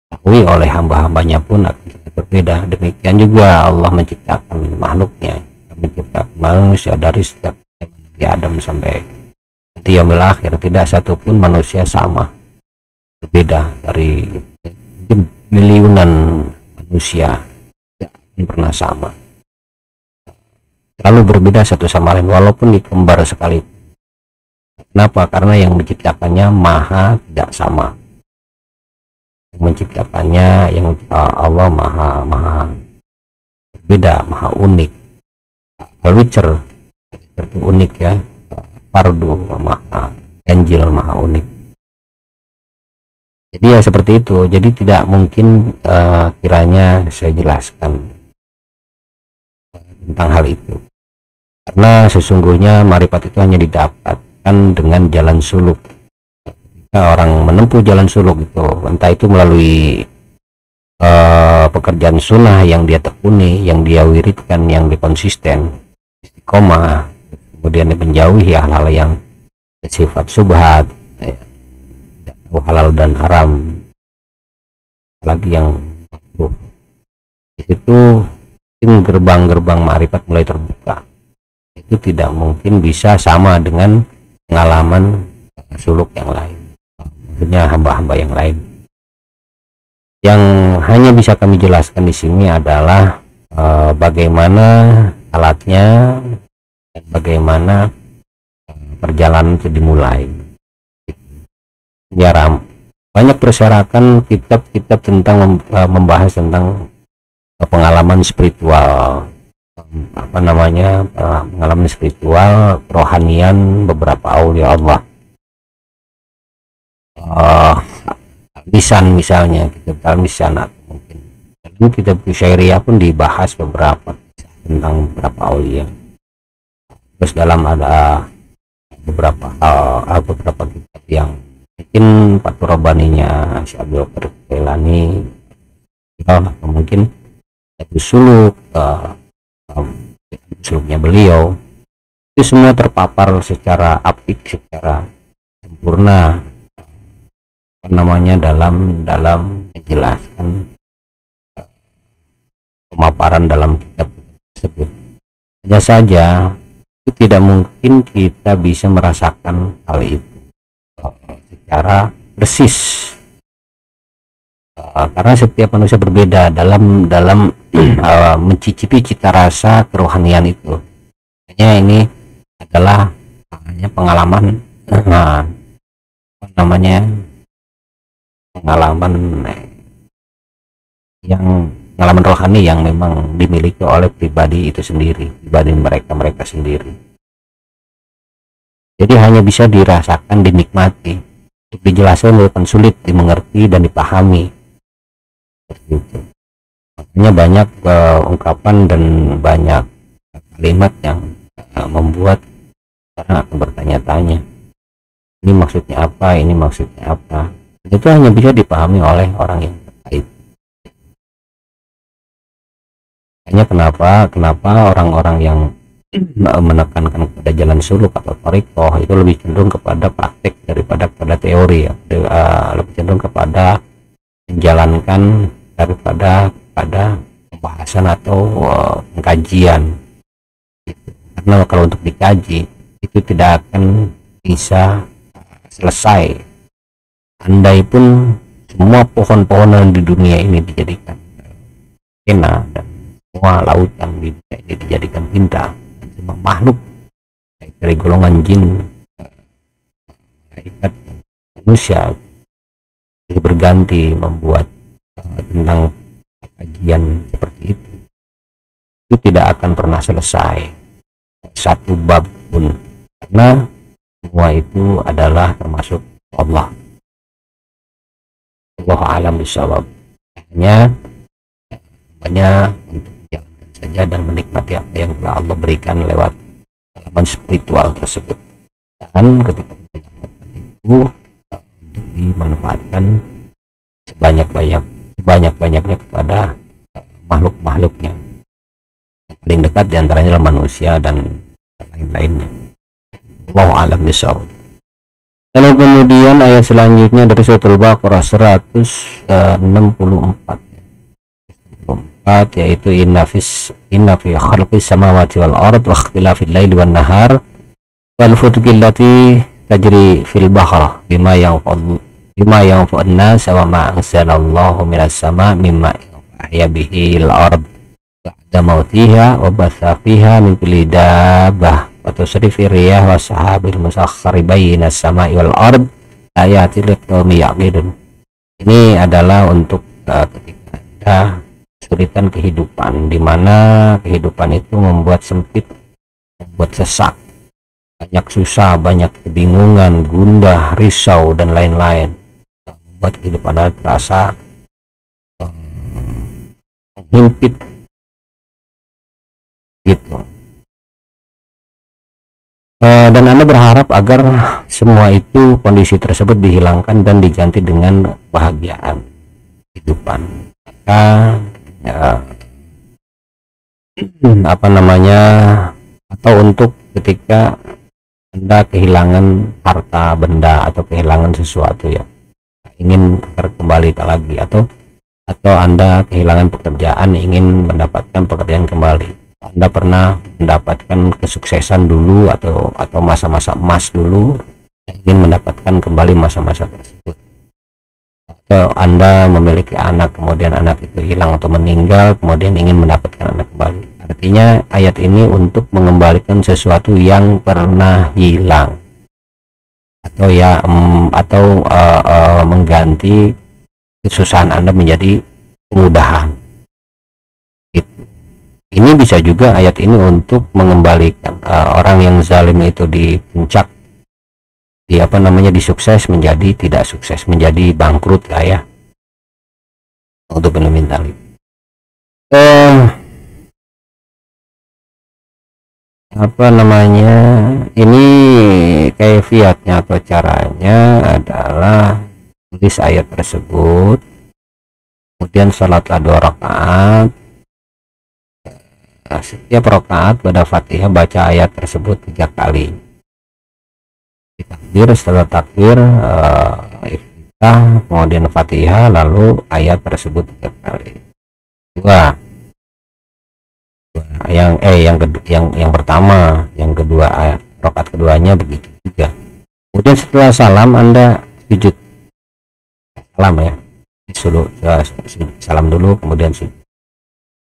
diketahui oleh hamba-hambanya pun akan berbeda. Demikian juga Allah menciptakan makhluknya, menciptakan manusia dari sejak Nabi Adam sampai yaumil akhir, tidak satupun manusia sama, berbeda. Dari miliunan manusia tidak akan pernah sama, selalu berbeda satu sama lain, walaupun dikembar sekali. Kenapa? Karena yang menciptakannya maha tidak sama. Menciptakannya yang Allah maha berbeda, maha unik. Al-Witcher itu unik ya, Pardu maha ganjil, maha unik. Jadi ya seperti itu. Jadi tidak mungkin kiranya saya jelaskan tentang hal itu, karena sesungguhnya ma'rifat itu hanya didapatkan dengan jalan suluk. Orang menempuh jalan suluk itu, entah itu melalui pekerjaan sunnah yang dia tekuni, yang dia wiridkan, yang dia konsisten, istiqomah, kemudian dia menjauhi hal-hal yang bersifat subhat, halal dan haram, lagi yang di situ gerbang-gerbang ma'rifat mulai terbuka. Itu tidak mungkin bisa sama dengan pengalaman suluk yang lain, punya hamba-hamba yang lain. Yang hanya bisa kami jelaskan di sini adalah bagaimana alatnya dan bagaimana perjalanan itu dimulai. Ya, banyak berserakan kitab-kitab tentang membahas tentang pengalaman spiritual, pengalaman spiritual, rohanian beberapa aulia Allah. Lisan misalnya, kitab Al-Lisan, atau mungkin dalam kitab Syairiyah pun dibahas beberapa tentang beberapa aulia. Terus dalam ada beberapa kitab yang mungkin Fathur Rabbaninya Syekh Abdul Qadir Jailani, atau mungkin suluknya beliau, itu semua terpapar secara apik, secara sempurna dalam menjelaskan pemaparan dalam kitab tersebut. Hanya saja itu tidak mungkin kita bisa merasakan hal itu secara persis karena setiap manusia berbeda dalam mencicipi cita rasa kerohanian itu. Hanya ini adalah hanya pengalaman apa namanya, pengalaman yang pengalaman rohani yang memang dimiliki oleh pribadi itu sendiri, pribadi mereka sendiri. Jadi hanya bisa dirasakan, dinikmati. Untuk dijelaskan bukan sulit dimengerti dan dipahami. Seperti itu. Makanya banyak ungkapan dan banyak kalimat yang membuat orang akan bertanya-tanya, ini maksudnya apa, ini maksudnya apa. Dan itu hanya bisa dipahami oleh orang yang terkait. Hanya kenapa orang-orang yang menekankan kepada jalan suluk atau thariqah itu lebih cenderung kepada praktek daripada kepada teori ya. Lebih cenderung kepada menjalankan daripada pada pembahasan atau pengkajian gitu. Karena kalau untuk dikaji itu tidak akan bisa selesai andai pun semua pohon-pohonan di dunia ini dijadikan pena dan semua lautan di dunia ini dijadikan bintang. Semua makhluk baik dari golongan jin, malaikat, manusia itu berganti membuat tentang kajian seperti itu tidak akan pernah selesai satu bab pun, karena semua itu adalah termasuk Allah. Allah alam bisawab. Hanya untuk menjalankan saja dan menikmati apa yang telah Allah berikan lewat pengalaman spiritual tersebut, dan ketika menyelamatkan itu untuk dimanfaatkan sebanyak-banyaknya kepada makhluk-makhluknya yang paling dekat diantaranya adalah manusia dan lain-lainnya. Wallahu a'lam bishawab. Lalu kemudian ayat selanjutnya dari surat Al-Baqarah 164 yaitu inna fi khalqis samawati wal ard wa ikhtilafil laili wan nahar wal fulki allati tajri fil bahr bima yanfa'un nas wa ma anzalallahu minas sama mimma ahya bihi al ard ba'da mautiha wa batha fiha min kulli dabbah wa tasrifir riyah wa sahabil musakhkhari bainas sama'i wal ard ayatil liqaumi yaqilun. Ini adalah untuk ketika Anda kesulitan kehidupan, di mana kehidupan itu membuat sempit, membuat sesak, banyak susah, banyak kebingungan, gundah, risau dan lain-lain, membuat kehidupan Anda terasa menghimpit gitu. Dan Anda berharap agar semua itu, kondisi tersebut dihilangkan dan diganti dengan kebahagiaan kehidupan. Maka apa namanya, atau untuk ketika Anda kehilangan harta benda atau kehilangan sesuatu ya, ingin kembali lagi, atau Anda kehilangan pekerjaan, ingin mendapatkan pekerjaan kembali. Anda pernah mendapatkan kesuksesan dulu atau masa-masa emas dulu, ingin mendapatkan kembali masa-masa tersebut. Atau Anda memiliki anak, kemudian anak itu hilang atau meninggal, kemudian ingin mendapatkan anak kembali. Artinya ayat ini untuk mengembalikan sesuatu yang pernah hilang, atau mengganti kesusahan Anda menjadi kemudahan. Ini bisa juga ayat ini untuk mengembalikan orang yang zalim itu di puncak, disukses menjadi tidak sukses, menjadi bangkrut lah ya, untuk mental itu. Ini kaifiatnya atau caranya adalah tulis ayat tersebut, kemudian salatlah 2 rakaat. Setiap rakaat pada Fatihah baca ayat tersebut 3 kali. Takbir, setelah takbir iftitah, kemudian Fatihah, lalu ayat tersebut 3 kali. Yang pertama, yang kedua, rakaat keduanya begitu juga. Kemudian setelah salam Anda sujud salam ya. Disuruh salam dulu, kemudian sujud.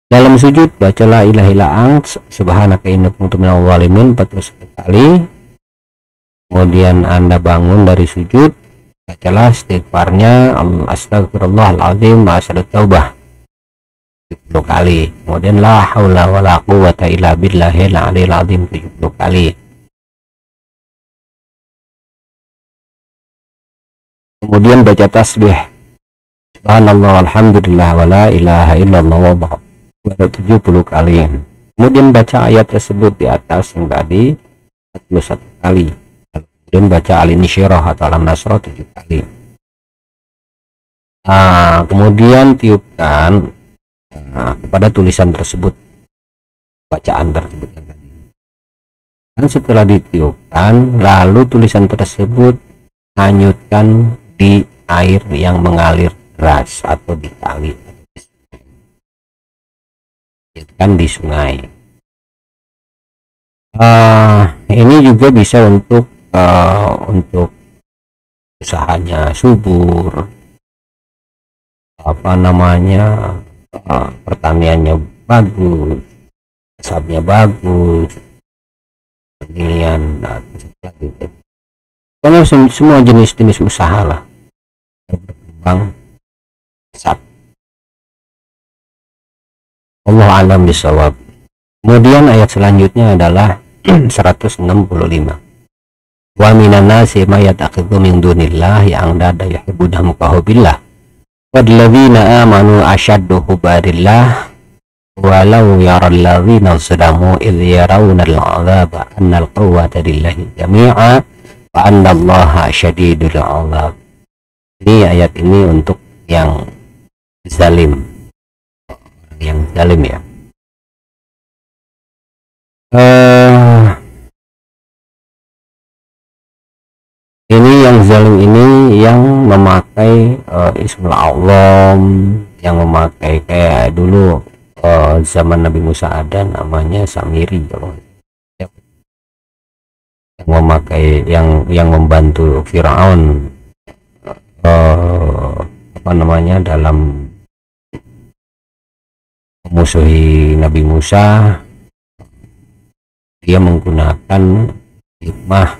Dalam sujud baca la ilaha illa ant subhanaka inni kuntu minadz zalimin 41 kali. Kemudian Anda bangun dari sujud, bacalah istighfarnya astagfirullahaladzim wa asyhadu taubah 70 kali. Kemudian la haula wala quwwata illa billahil aliyil azim 70 kali. Kemudian baca tasbih subhanallah alhamdulillah wala ilaha illallah wallahu akbar 70 kali. Kemudian baca ayat tersebut di atas yang tadi 41 kali. Kemudian baca al-insyirah atau al-nasrah 7 kali. Kemudian tiupkan kepada tulisan tersebut, bacaan tersebut yang tadi. Dan setelah ditiupkan, lalu tulisan tersebut hanyutkan di air yang mengalir deras atau di kali, kan di sungai. Ini juga bisa untuk usahanya subur, pertaniannya bagus, kasabnya bagus, pertanian gitu. Karena semua jenis-jenis usaha lah berkembang pesat. Allah alam bisawab. Kemudian ayat selanjutnya adalah 165. Wa minan nasi may yattakhidhu min dunillah yang ada yuhibbunahum ka hubbillah walladzina amanu ashaddu hubbarillah walau yaral ladzina zalamu idh yarawna al'adzaba annal quwwata lillahi jami'a wa annallaha syadidul 'adzab. Ini ayat ini untuk yang zalim ya. Ini yang zalim ini yang memakai ismul Allah, yang memakai kayak dulu zaman Nabi Musa ada namanya Samiri, yang memakai yang membantu Firaun dalam memusuhi Nabi Musa. Dia menggunakan hikmah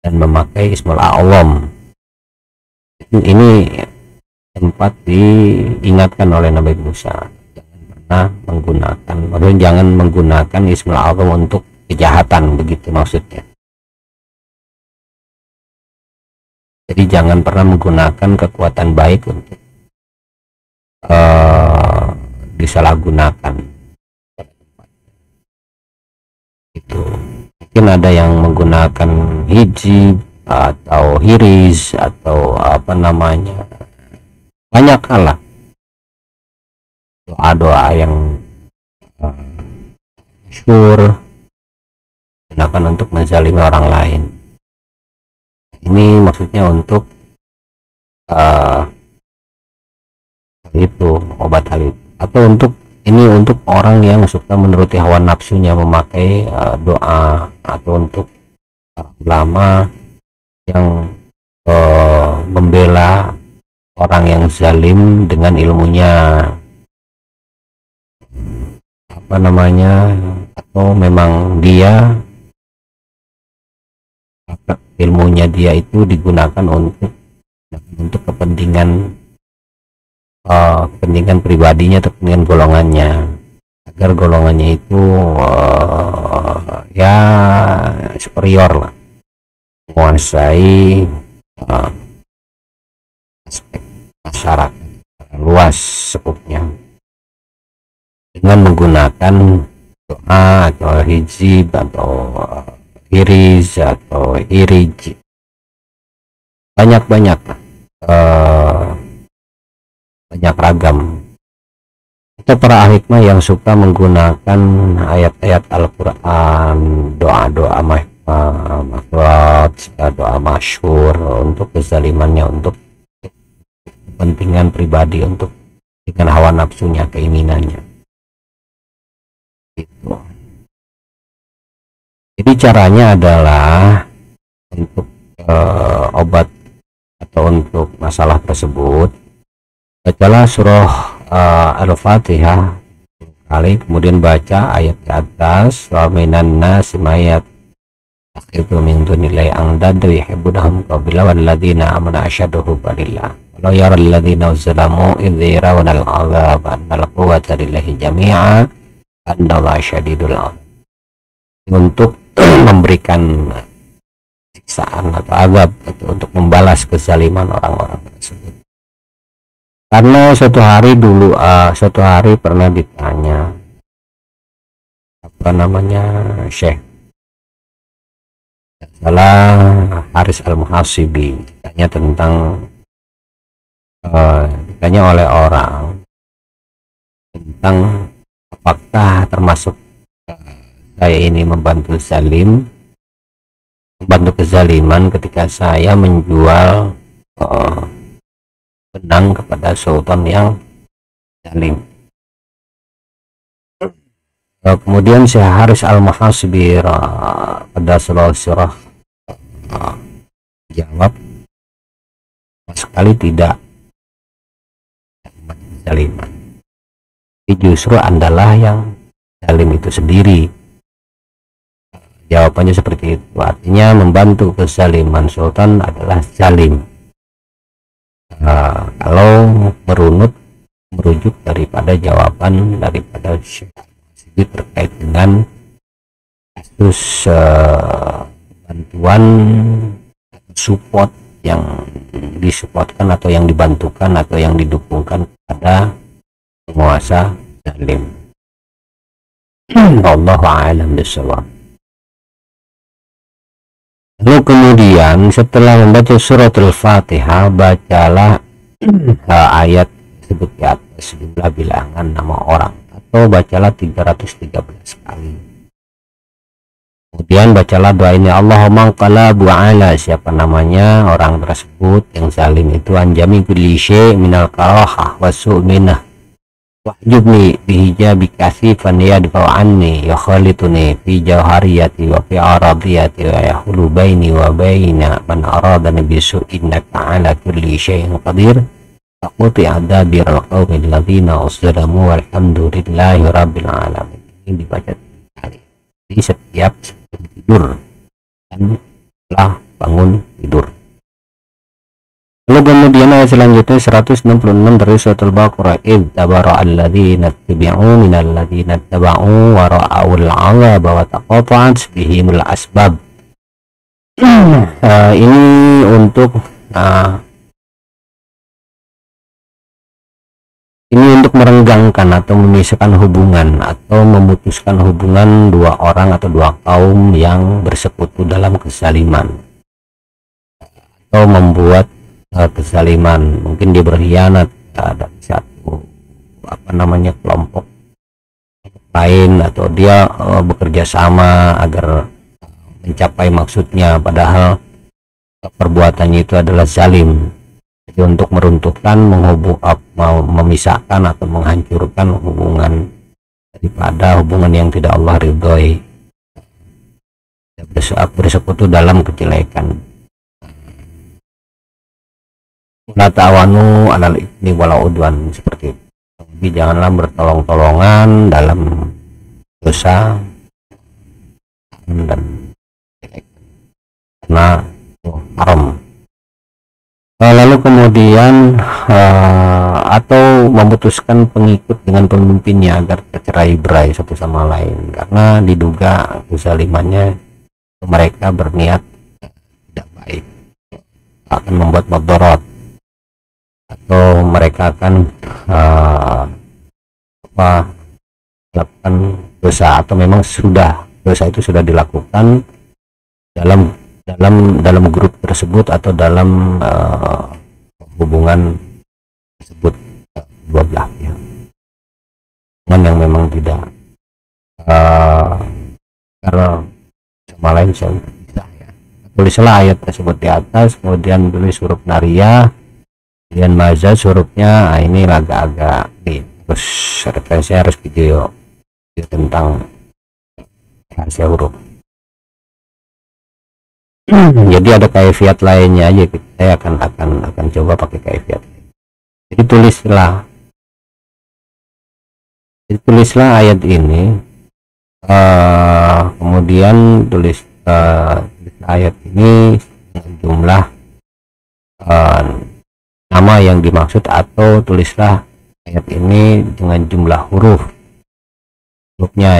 dan memakai ismul a'lam. Ini tempat diingatkan oleh Nabi Musa, jangan menggunakan ismul a'lam untuk kejahatan, begitu maksudnya. Jadi jangan pernah menggunakan kekuatan baik untuk disalahgunakan. Itu mungkin ada yang menggunakan hijab atau hiriz atau banyak hal lah, doa-doa yang masyhur gunakan untuk menzalimi orang lain. Ini maksudnya untuk itu obat hal itu, atau untuk orang yang suka menuruti hawa nafsunya memakai doa, atau untuk ulama yang membela orang yang zalim dengan ilmunya, atau memang ilmunya dia itu digunakan untuk kepentingan pribadinya atau kepentingan golongannya, agar golongannya itu ya superior lah, menguasai aspek masyarakat luas sekupnya dengan menggunakan doa atau hijab atau hiriz atau hirij, banyak ragam. Atau para hikmah yang suka menggunakan ayat-ayat Al-Quran, doa-doa doa masyhur untuk kezalimannya, untuk kepentingan pribadi, untuk dengan hawa nafsunya, keinginannya gitu. Jadi caranya adalah untuk obat atau untuk masalah tersebut, bacalah surah Al-Fatihah kali, kemudian baca ayat di atas, wa minan nasi mayat itu min dunillahi andad yuhibbunahum qabila walladzina amanu asyaddu hubbalillah walau yaral ladzina zalamu idh yarawna al-'adzab annal quwwata lillahi jami'a annallaha syadidul 'adzab, untuk memberikan siksaan atau azab untuk membalas kezaliman orang-orang tersebut. Karena suatu hari pernah ditanya Syekh salah Haris Al-Muhasibi, ditanya ditanya oleh orang tentang apakah termasuk saya ini membantu kezaliman ketika saya menjual benang kepada sultan yang zalim. Kemudian Syekh Haris Al-Muhasibi pada surah jawab, sekali tidak zaliman. Justru Andalah yang zalim itu sendiri. Jawabannya seperti itu, artinya membantu kezaliman sultan adalah zalim. Kalau merujuk daripada jawaban daripada Syekh terkait dengan kasus bantuan support yang disupportkan atau yang dibantukan atau yang didukungkan pada penguasa zalim. Wallahu a'lam bishawab. Lalu kemudian setelah membaca surat Al-Fatihah, bacalah ayat tersebut di atas sejumlah bilangan nama orang, atau bacalah 313 kali. Kemudian bacalah doa ini, Allahumma qalabu ala, siapa namanya orang tersebut yang zalim itu, anjami kulli syai' minal karahah wa su'minah wahjubni bihijabi kasifan yadfa'u anni ya khalituni fi jawhariyati wa fi aradiyati wa yahulu baini wa baina man aradani bisu'in innaka ala kulli syai'in qadir taquti adabir al-qawmi alladhina uzzalamu walhamdulillahi rabbil alamin. Ini dibaca kali di setiap sebelum tidur dan setelah bangun tidur. Lalu kemudian ayat selanjutnya 166 dari surat Al-Baqarah, id tabara'al ladzina tabi'u minal ladzina taba'u wa ra'awul 'adzaba wa taqatta'at bihimul asbab. Ini untuk merenggangkan atau memisahkan hubungan atau memutuskan hubungan dua orang atau dua kaum yang bersekutu dalam kezaliman, atau membuat kezaliman. Mungkin dia berkhianat dari satu kelompok lain, atau dia bekerja sama agar mencapai maksudnya, padahal perbuatannya itu adalah zalim. Jadi untuk meruntuhkan, memisahkan atau menghancurkan hubungan daripada hubungan yang tidak Allah ridhoi, bersekutu dalam kejelekan. La ta'awanu 'alal itsmi wal 'udwan, seperti itu. Jadi janganlah bertolong-tolongan dalam dosa dan karena haram. Lalu kemudian atau memutuskan pengikut dengan pemimpinnya agar tercerai-berai satu sama lain karena diduga kezalimannya mereka berniat tidak baik, akan membuat mudarat, atau mereka akan melakukan dosa, atau memang dosa itu sudah dilakukan dalam grup tersebut atau dalam hubungan tersebut dua belah pihak, yang memang tidak karena sama lain bisa ya. Tulislah ayat tersebut di atas, kemudian tulis huruf nariyah, kemudian mazaz hurufnya. Ini agak-agak nih, terus referensinya harus video tentang rahasia huruf. Jadi ada kaifiat lainnya aja, saya akan coba pakai kaifiat. Jadi tulislah ayat ini, kemudian tulis ayat ini dengan jumlah nama yang dimaksud, atau tulislah ayat ini dengan jumlah hurufnya.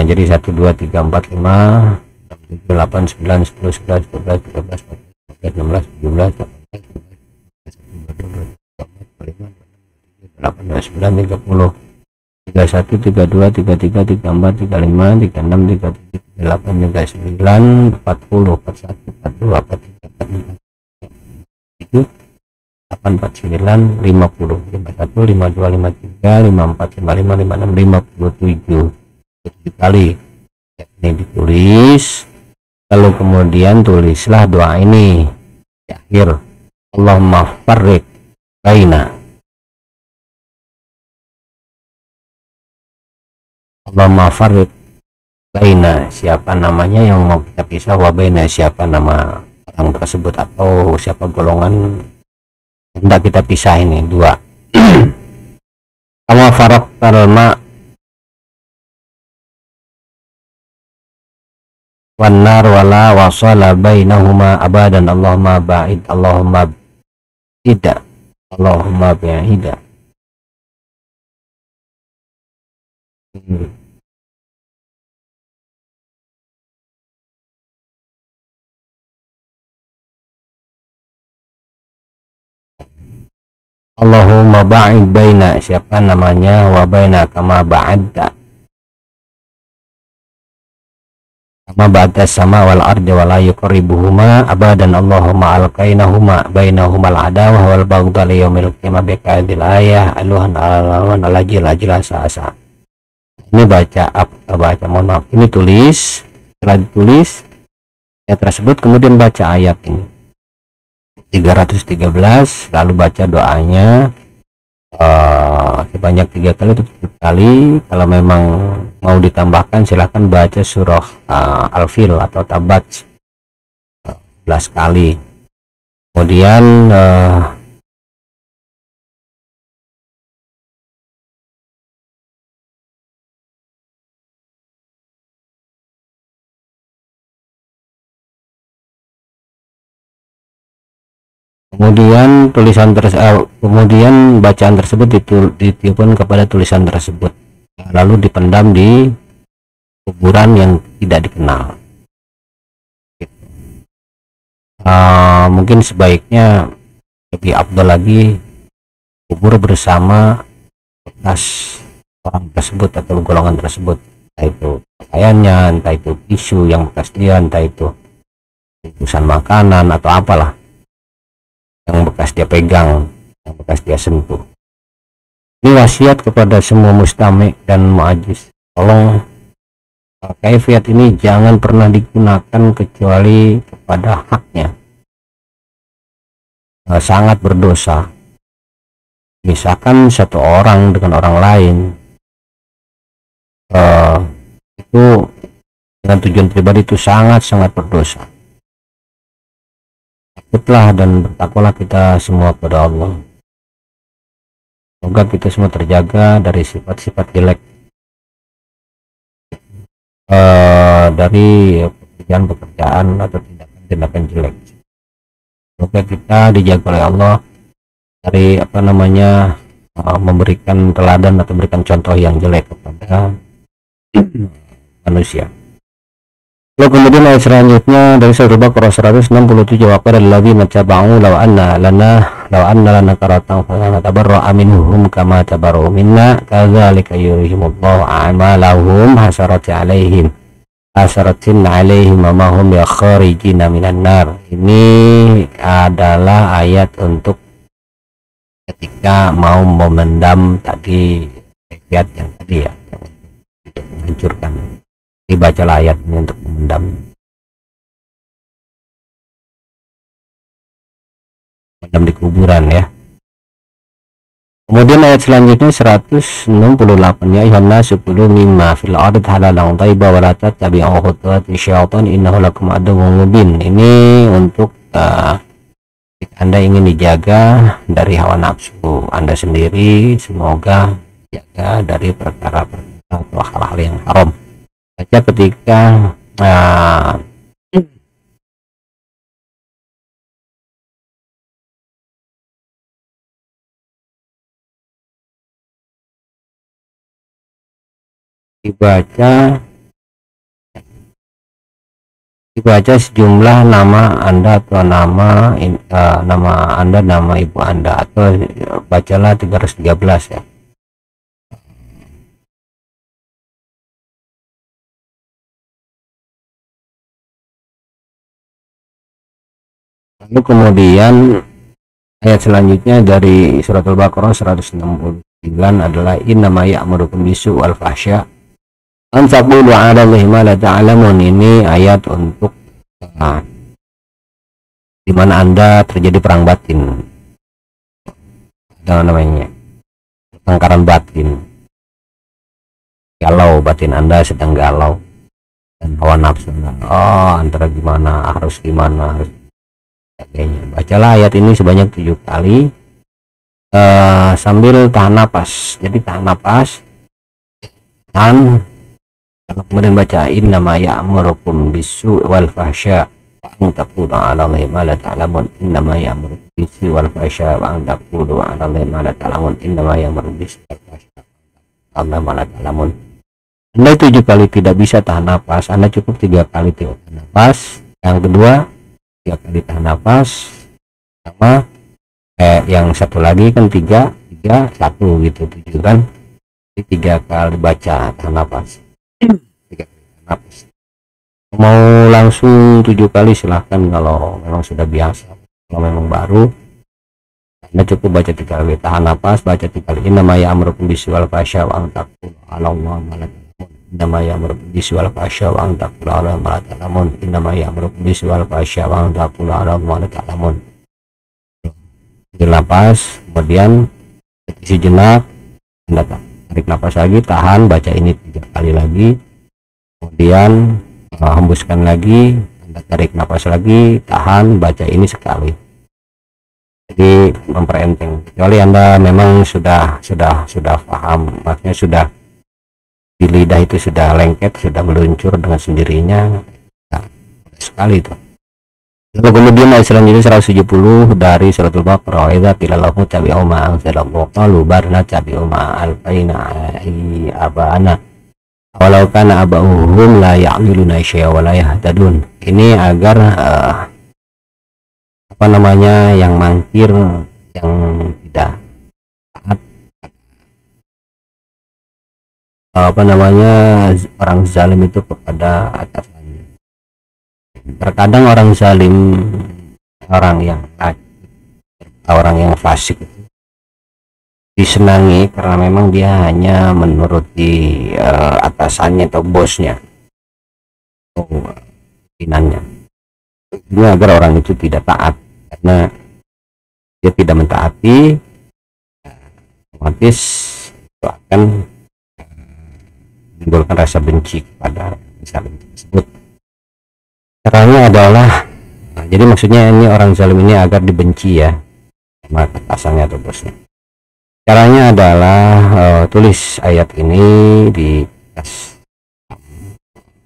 Jadi 1 2 3 4 5 6 7 8 9 10 11 12 13 14 15 16 17 18 19 20 31 32 33 34 35 36 37 38 39 40 41 42 43 44 849 50 51 52 53 54 55 56 57 7 kali ini ditulis. Lalu kemudian tulislah doa ini di akhir, Allahumma farriq baina, Allahumma farriq baina, siapa namanya yang mau kita pisah, wa baina, siapa nama orang tersebut atau siapa golongan hendak kita pisah, ini dua. Kama faraqtal ma wan nar wala wasala bainahuma abadan, Allahumma ba'id, Allahumma tidak, Allahumma ba'ida. Allahumma ba'id baina, siapa namanya, wa baina kama ba'adta, kama ba'adta sama wal ardi wa la yuqribuhuma abadan, Allahumma alqainahuma bainahuma al-adawah wal baghdha li yaumil qiyamah biqadil ayah aluhan alawan alajil ajil asa. Ini baca, mohon maaf, ini tulis. Setelah ditulis ayat tersebut, kemudian baca ayat ini 313, lalu baca doanya sebanyak 3 kali atau 7 kali. Kalau memang mau ditambahkan silahkan baca surah Al-Fil atau Tabat 11 kali. Kemudian kemudian bacaan tersebut ditiupkan kepada tulisan tersebut, lalu dipendam di kuburan yang tidak dikenal. Mungkin sebaiknya lebih afdal lagi kubur bersama bekas orang tersebut atau golongan tersebut, entah itu pakaiannya, entah itu tisu yang bekas dia, entah itu bungkusan makanan atau apalah yang bekas dia pegang, yang bekas dia sentuh. Ini wasiat kepada semua mustami dan mu'ajiz, tolong kaifiat ini jangan pernah digunakan kecuali kepada haknya. Sangat berdosa. Misalkan satu orang dengan orang lain itu dengan tujuan pribadi, itu sangat berdosa. Takutlah dan bertakwalah kita semua kepada Allah. Semoga kita semua terjaga dari sifat-sifat jelek, dari pekerjaan atau tindakan jelek. Semoga kita dijaga oleh Allah dari memberikan teladan atau memberikan contoh yang jelek kepada manusia. Lalu kemudian ayat selanjutnya dari surah Al-Baqarah 167, wa qala alladziina taba'u law anna lana karatan fanatabarra'a minhum kama tabarra'u minna kadzalika yurihimullahu a'malahum hasaratin 'alaihim wa ma hum bikharijina minan nar. Ini adalah ayat untuk ketika mau memendam tadi ayat yang tadi ya, untuk menghancurkan. Dibacalah ayatnya untuk memendam di kuburan ya. Kemudian ayat selanjutnya 168, ya ayuhan nasu kulu mimma fil ardh halalan thayyiban wa la tattabi'u khutuwati syaitan innahu lakum aduwwun mubin. Ini untuk Anda ingin dijaga dari hawa nafsu Anda sendiri, semoga jaga dari perkara-perkara atau hal-hal yang haram. Baca ketika dibaca sejumlah nama Anda atau nama Anda, nama ibu Anda, atau bacalah 313 ya. Lalu kemudian ayat selanjutnya dari surat Al-Baqarah 169 adalah innama ya'murukum bisu wal fahsya an taqulu 'ala Allahi ma la ta'lamun. Ini ayat untuk di mana Anda terjadi perang batin, namanya pertengkaran batin, galau batin Anda sedang galau dan hawa nafsu antara gimana harus sebagainya. Bacalah ayat ini sebanyak 7 kali sambil tahan napas. Jadi tahan napas, kemudian bacain nama ya'murukum bisu wal fahsya wa an taqulu 'ala Allahi ma la ta'lamun innama ya'murukum bisu wal fahsya wa an taqulu 'ala Allahi ma la ta'lamun innama ya'murukum bisu wal fahsya wa an ma la ta'lamun. Anda 7 kali tidak bisa tahan napas, Anda cukup 3 kali tahan napas. Yang kedua 3 kali tahan napas, sama yang satu lagi kan 3 1 gitu, 7 kan. Jadi 3 kali baca tahan napas. 3 kali tahan napas. Mau langsung 7 kali silahkan kalau memang sudah biasa. Kalau memang baru Anda cukup baca 3 kali tahan napas, baca 3 kali innama ya'murukum bisu wal fahsya wa an taqulu 'ala Allahi ma la ta'lamun innama ya'murukum bisu wal fahsya wa an taqulu 'ala Allahi ma la ta'lamun innama ya'murukum bisu wal fahsya wa an taqulu 'ala Allahi ma la ta'lamun. Napas, kemudian isi jenak, Anda tarik napas lagi, tahan, baca ini 3 kali lagi, kemudian hembuskan lagi, Anda tarik napas lagi, tahan, baca ini sekali. Jadi memperenteng, kecuali Anda memang sudah paham, maksudnya sudah di lidah itu sudah lengket, sudah meluncur dengan sendirinya, sekali itu. Lalu kemudian ayat selanjutnya 170 dari surat Al-Baqarah, idza qila lahum tabi'u ma anzalallahu qalu barna tabi'u ma alfaina abana walau kana aba'uhum la ya'qiluna syai'a wa la yahtadun. Ini agar yang mangkir, yang tidak taat, orang zalim itu kepada atasannya. Terkadang orang zalim, orang yang fasik itu disenangi karena memang dia hanya menuruti atasannya atau bosnya atau pimpinannya. Ini agar orang itu tidak taat, karena dia tidak mentaati, otomatis itu akan menimbulkan rasa benci kepada zalim tersebut. Caranya adalah, jadi maksudnya ini orang zalim ini agar dibenci ya sama atasannya atau bosnya. Caranya adalah tulis ayat ini di tas,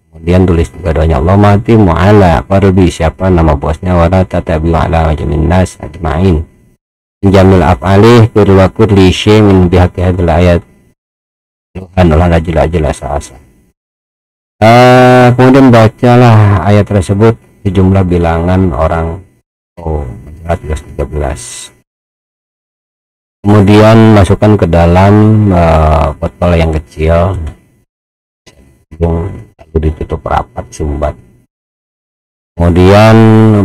kemudian tulis juga doanya Allah mati mu'ala qarbi, siapa nama bosnya, wala tatabi'u ala majmin nas ajma'in jamil af'alih kullu kulli syai' min bihaqi hadil ayat Tuhan Allah jelas asa. Kemudian bacalah ayat tersebut sejumlah bilangan orang 13. Kemudian masukkan ke dalam botol yang kecil, lalu ditutup rapat, sumbat. Kemudian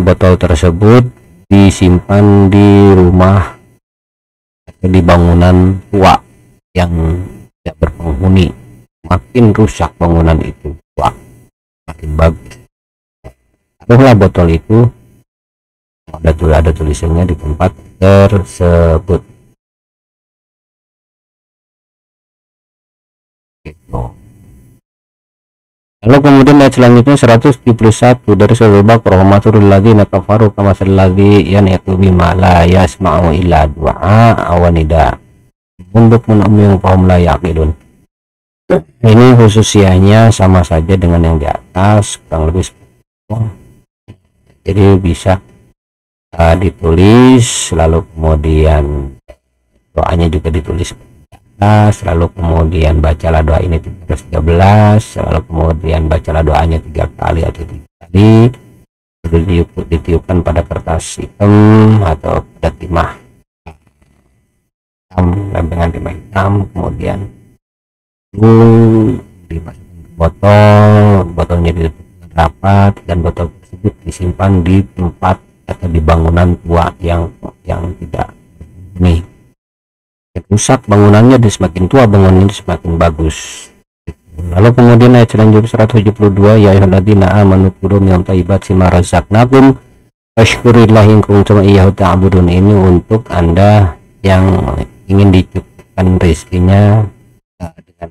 botol tersebut disimpan di rumah atau di bangunan tua yang tidak berpenghuni. Makin rusak bangunan itu, makin bagus. Taruhlah botol itu, ada tulisannya di tempat tersebut. gitu. Lalu kemudian ayat selanjutnya 171 dari surah Al-Baqarah, maturul ladzina kafaru kamasal ladzi yanqu bima la yasma'u illa du'a aw nida untuk menuming kaum la yaqilun. Ini khususianya sama saja dengan yang di atas, kurang lebih seperti itu. Jadi bisa ditulis, lalu kemudian doanya juga ditulis lalu kemudian bacalah doa ini 313, lalu kemudian bacalah doanya 3 kali atau 3 kali, lalu ditiupkan pada kertas hitam atau pada timah hitam, lempengan timah hitam, kemudian dimasukkan ke botolnya ditutup dengan rapat, dan botol tersebut disimpan di tempat atau di bangunan tua yang tidak nih rusak bangunannya, di semakin tua bangunannya semakin bagus. Lalu kemudian ayat selanjutnya 172, ya ayyuhalladzina amanu kulu min thayyibati ma razaqnakum washkurillahi in kuntum iyyahu ta'budun. Ini untuk Anda yang ingin dicukupkan rezekinya dengan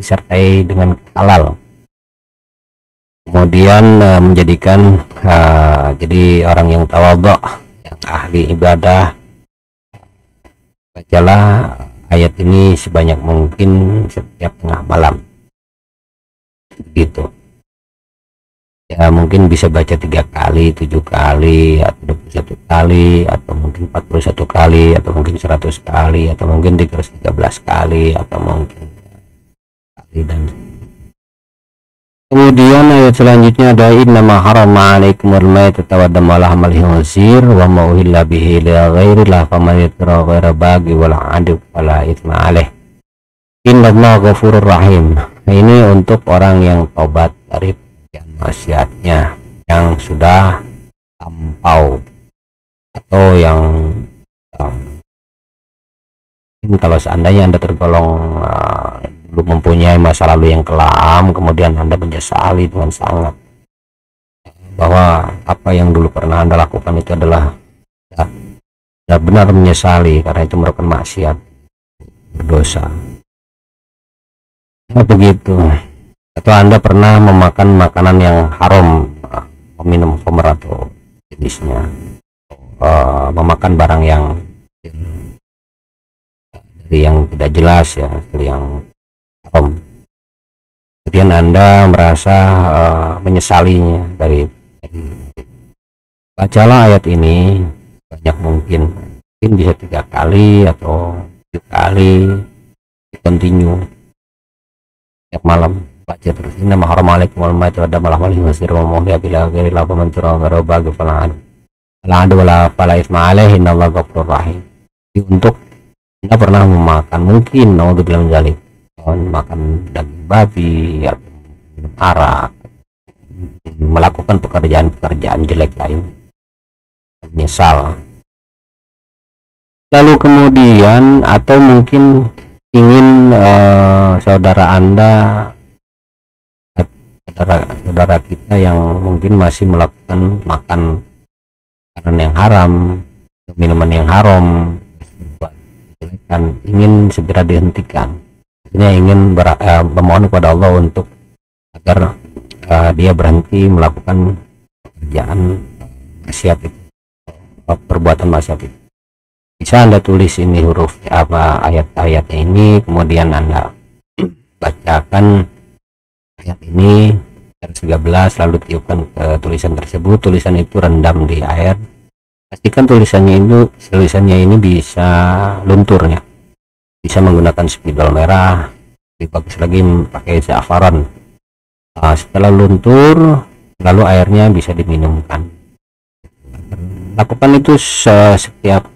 disertai dengan halal, kemudian menjadikan jadi orang yang tawadhu, yang ahli ibadah. Bacalah ayat ini sebanyak mungkin setiap tengah malam gitu ya, mungkin bisa baca 3 kali, 7 kali, atau 21 kali, atau mungkin 41 kali, atau mungkin 100 kali, atau mungkin 13 kali, atau mungkin kali. Dan kemudian ayat selanjutnya ada innama harama alaikumul maitata wa dama lahmal khinzir wa ma uhilla bihi li ghairillah faman yatra ghaira baghi wala adu fala itsma alaih innallaha ghafurur rahim. Nah, ini untuk orang yang tobat dari maksiatnya yang sudah lampau, atau yang kalau seandainya Anda tergolong dulu mempunyai masa lalu yang kelam, kemudian Anda menyesali dengan sangat bahwa apa yang dulu pernah Anda lakukan itu adalah benar-benar menyesali karena itu merupakan maksiat, berdosa. Nah, begitu. Atau Anda pernah memakan makanan yang haram, meminum khamr atau jenisnya, memakan barang yang tidak jelas ya, yang haram. Kemudian Anda merasa menyesalinya bacalah ayat ini banyak mungkin bisa 3 kali atau 7 kali, continue tiap malam baca terus. Ini nama haram alaikum wal maitatu wa damu lahmal khinzir wa ma uhilla bihi ghairillah faman yatra ghaira baghin fala adu wala fala itsma alaihi innallaha ghafurur rahim. Untuk Anda pernah memakan, mungkin naudzubillah min dzalik, makan daging babi atau minum arak, melakukan pekerjaan-pekerjaan jelek lain, menyesal. Lalu kemudian atau mungkin ingin saudara Anda, saudara kita yang mungkin masih melakukan makan makanan yang haram, minuman yang haram, ingin segera dihentikan. Ini ingin memohon kepada Allah untuk agar dia berhenti melakukan pekerjaan maksiat itu, perbuatan maksiat itu. Bisa Anda tulis ini huruf ayat-ayatnya ini, kemudian Anda bacakan ayat ini 13, lalu tiupkan ke tulisan tersebut. Tulisan itu rendam di air. Pastikan tulisannya ini bisa luntur ya. Bisa menggunakan spidol merah, lebih bagus lagi pakai za'afaran. Setelah luntur, lalu airnya bisa diminumkan. Lakukan itu setiap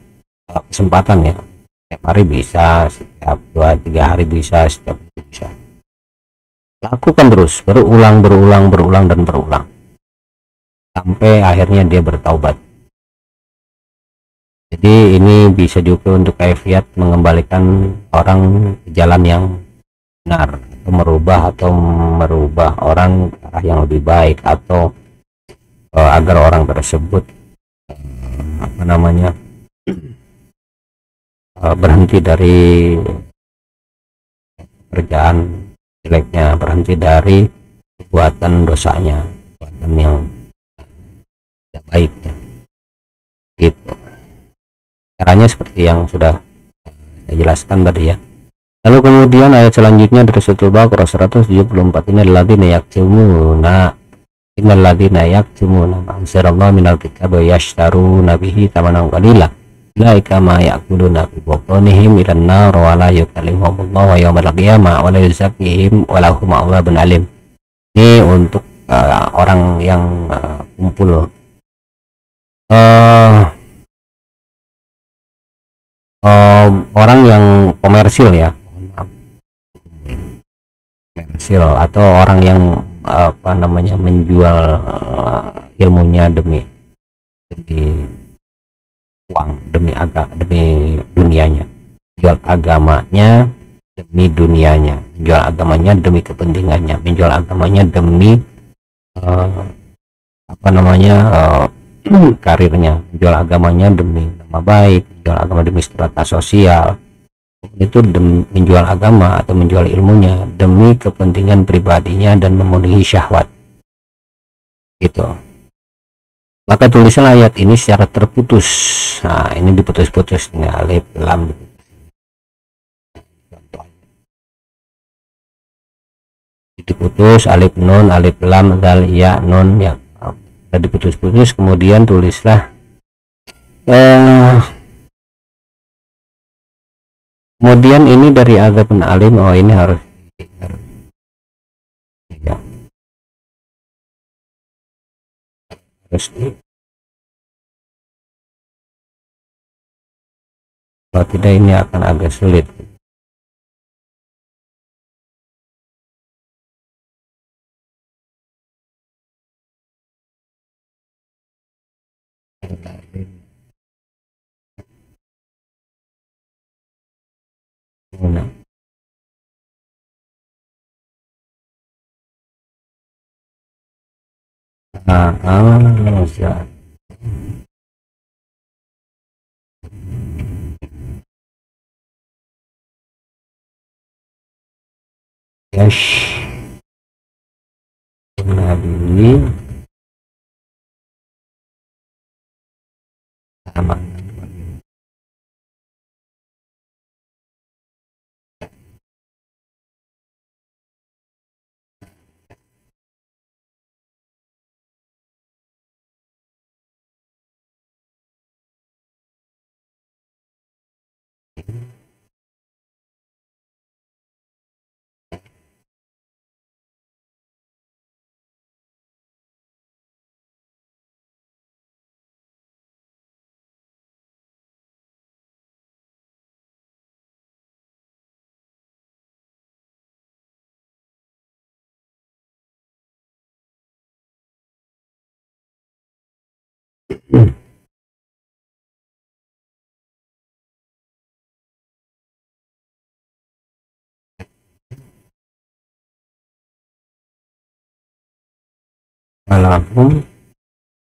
kesempatan ya. Setiap hari bisa, setiap 2-3 hari bisa, setiap itu bisa. Lakukan terus, berulang dan berulang sampai akhirnya dia bertaubat. Jadi ini bisa juga untuk kaifiat mengembalikan orang ke jalan yang benar, atau merubah orang ke arah yang lebih baik, atau agar orang tersebut berhenti dari pekerjaan jeleknya, berhenti dari perbuatan dosanya, perbuatan yang tidak baik ya. Gitu caranya, seperti yang sudah saya jelaskan tadi ya. Lalu kemudian ayat selanjutnya dari surat Al-Baqarah 174, ini alladzina yaktumuna innalladzina yaktumuna ma anzalallahu minal kitabi yashtaruna bihi thamanan qalila ulaika ma ya'kuluna fi butunihim ilan nar wa la yukallimuhumullahu yawmal qiyamah wa la yuzakkihim wa lahum 'adzabun alim. Ini untuk orang yang kumpul orang yang komersil ya, komersil atau orang yang apa namanya menjual ilmunya demi uang, demi dunianya, jual agamanya demi dunianya, menjual agamanya demi kepentingannya, menjual agamanya demi apa namanya karirnya, menjual agamanya demi nama baik, menjual agama demi strata sosial. Itu menjual agama atau menjual ilmunya demi kepentingan pribadinya dan memenuhi syahwat gitu. Maka tulisan ayat ini secara terputus. Nah, ini diputus-putus nih, alif lam diputus, alif nun, alif lam, dal, ya, nun ya, diputus-putus. Kemudian tulislah kemudian ini dari adzabun alim. Oh, ini harus ya, harus kalau tidak ini akan agak sulit. Nah, ya. Yes. Nabi sama malahum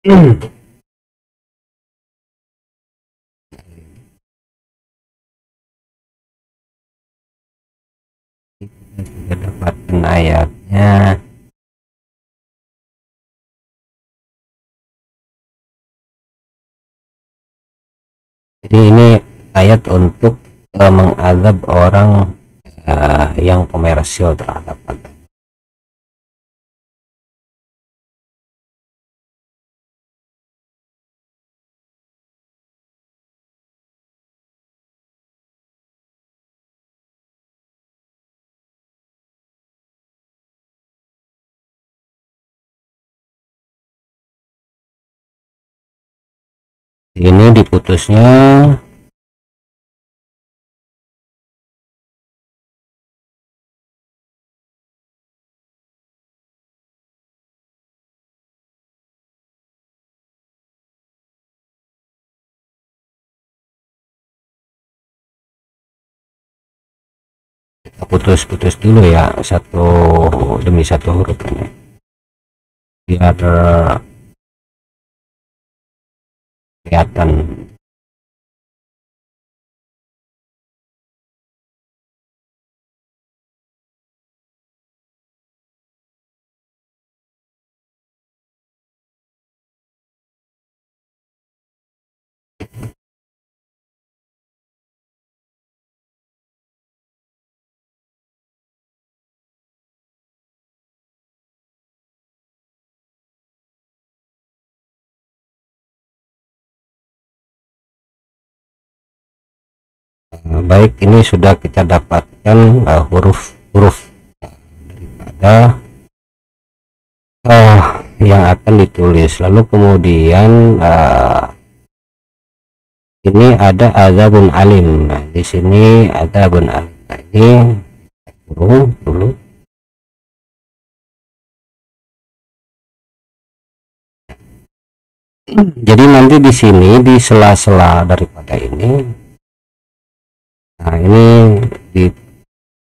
sudah dapatkan ayatnya. Jadi ini ayat untuk mengazab orang yang komersial terhadap agama. Ini diputusnya kita putus-putus dulu ya, satu demi satu huruf ini biar kelihatan. baik ini sudah kita dapatkan huruf-huruf daripada yang akan ditulis. Lalu kemudian ini ada azabun alim. Nah, di sini azabun alim. Nah, ini kurung dulu. Jadi nanti di sini di sela-sela daripada ini, nah ini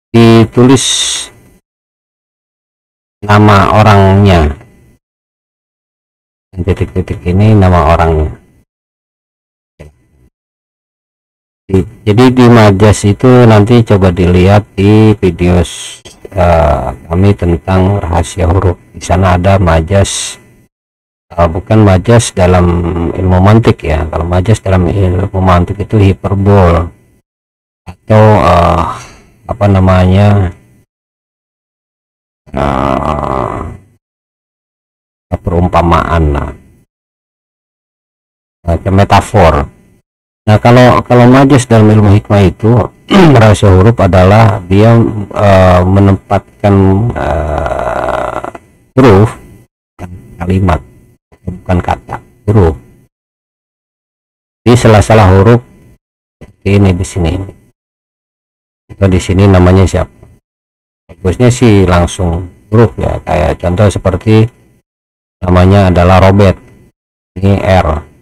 ditulis nama orangnya. Titik-titik ini nama orangnya. Jadi di majas itu nanti coba dilihat di video kami tentang rahasia huruf. Di sana ada majas, bukan majas dalam ilmu mantik ya. Kalau majas dalam ilmu mantik itu hiperbol atau apa namanya, perumpamaan, macam metafor. Nah, kalau majas dalam ilmu hikmah itu rahasia huruf adalah dia menempatkan huruf, kalimat, bukan kata, huruf di sela-sela huruf seperti ini di sini. Atau di sini namanya siapa? Bagusnya sih langsung huruf ya, kayak contoh seperti namanya adalah Robert, ini R.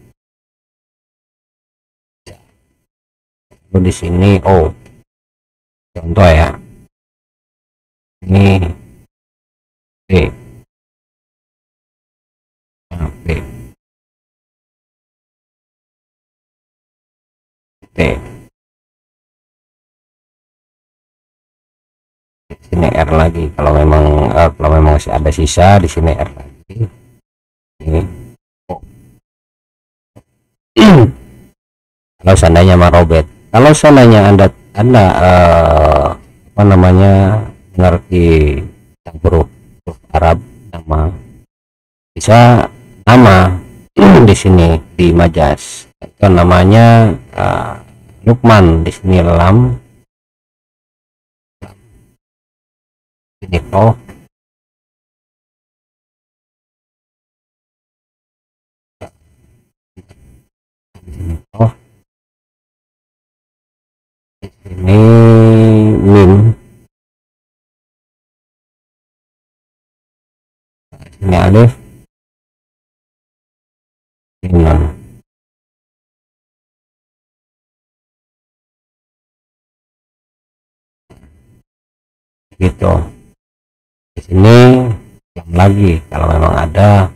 Lalu di sini O. Contoh ya. Ini B. Nah, B. T. Di sini R lagi. Kalau memang masih ada sisa di sini R lagi. Ini O. Kalau seandainya sama Robert. Kalau seandainya anda apa namanya mengerti tentang huruf Arab, nama bisa nama di sini di majas itu namanya Lukman. Di sini lam, ini oh, oh, ini mim, ini alif, ini nun. Gitu. Di sini yang lagi kalau memang ada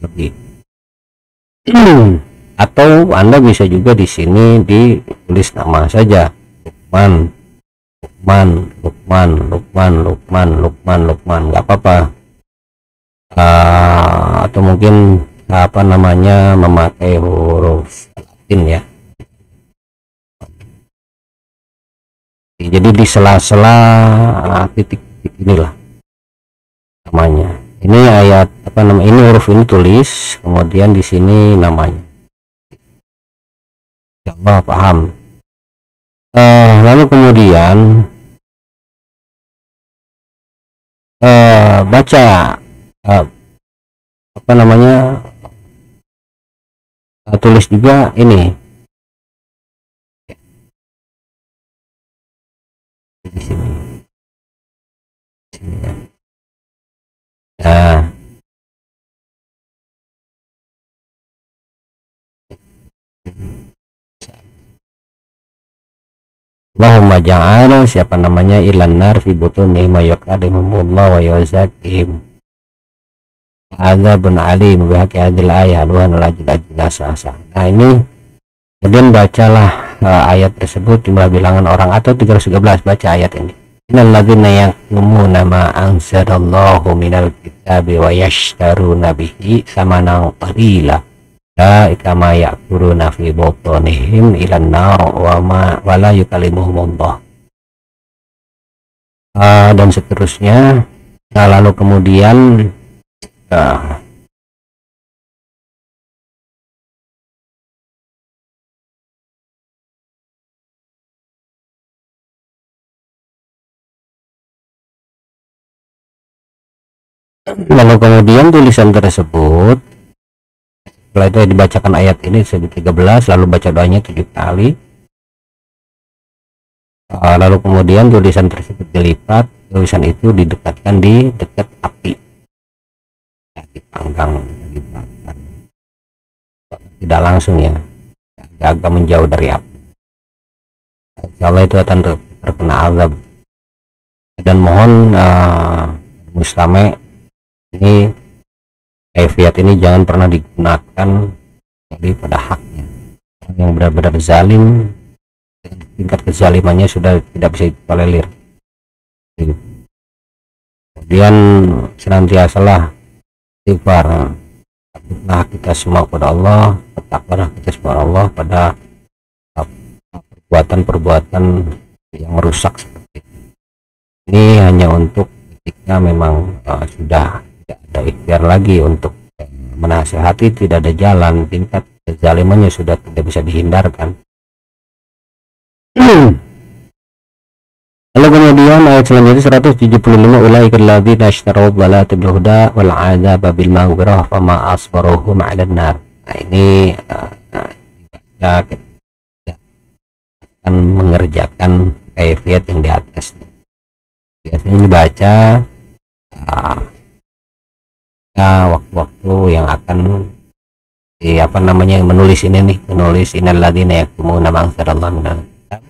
lebih. Atau Anda bisa juga di sini ditulis nama saja, Lukman, Lukman, Lukman, Lukman, Lukman, Lukman, Lukman, nggak apa-apa. Atau mungkin apa namanya memakai huruf Latin ya. Jadi di sela-sela titik-titik inilah namanya. Ini ayat apa namanya, ini huruf ini tulis, kemudian di sini namanya. Ya Allah paham. Lalu kemudian baca apa namanya, tulis juga ini di sini. Nah, Allahumma ja'ala siapa namanya ilan nar fi butuni ma yaqadimullah wa yuzakihim azabun alim bihaqi hadil ayat luhan lajil. Nah ini kemudian bacalah ayat tersebut jumlah bilangan orang atau 313. Baca ayat ini. Innal ladzina yaktumuna ma anzalallahu minal kitabi wa yashtaruna bihi samanan qalila ulaika ma ya'kuluna fi butunihim ilan nar wa la yukallimuhumullah. Dan seterusnya. Nah, lalu kemudian Lalu kemudian tulisan tersebut setelah itu dibacakan ayat ini 13, lalu baca doanya 7 kali. Lalu kemudian tulisan tersebut dilipat, tulisan itu didekatkan di dekat api, ya, dipanggang, dibakar, tidak langsung ya, agak menjauh dari api. Insya Allah itu akan terkena azab. Dan mohon Muslime ini kaifiat ini jangan pernah digunakan jadi pada haknya yang benar-benar zalim, tingkat kezalimannya sudah tidak bisa ditolerir. Kemudian senantiasalah istighfar, takutlah kita semua kepada Allah, bertakwalah kita semua Allah pada perbuatan-perbuatan yang merusak seperti ini. Hanya untuk ketika memang sudah tidak ada ikhtiar lagi untuk menasehati, tidak ada jalan, tingkat kezalimannya sudah tidak bisa dihindarkan. Lalu kemudian ayat selanjutnya 175, ulaikal ladzina ishtaraw dhalata bil huda wal 'adzaba bil maghfirah fama asbaruhum 'alan nar. Nah, ini kita akan mengerjakan kaifiat yang di atas. Biasanya dibaca waktu-waktu yang akan menulis ini nih, menulis innal ladzina yaktumuna ma anzalallahu minal kitab,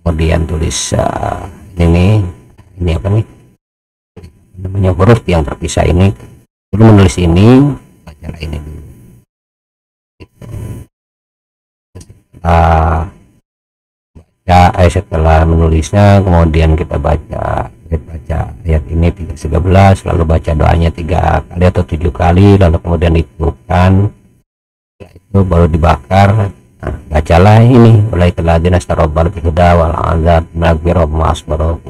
kemudian tulis ini apa nih namanya, huruf yang terpisah ini, dulu menulis ini, bacalah ini dulu. Setelah menulisnya kemudian kita baca ayat ini 13, lalu baca doanya 3 kali atau 7 kali, lalu kemudian ditiupkan, itu baru dibakar. Nah, bacalah ini ulaikal ladzina ishtaraw dhalata bil huda wal 'adzaba bil maghfirah wa asbaru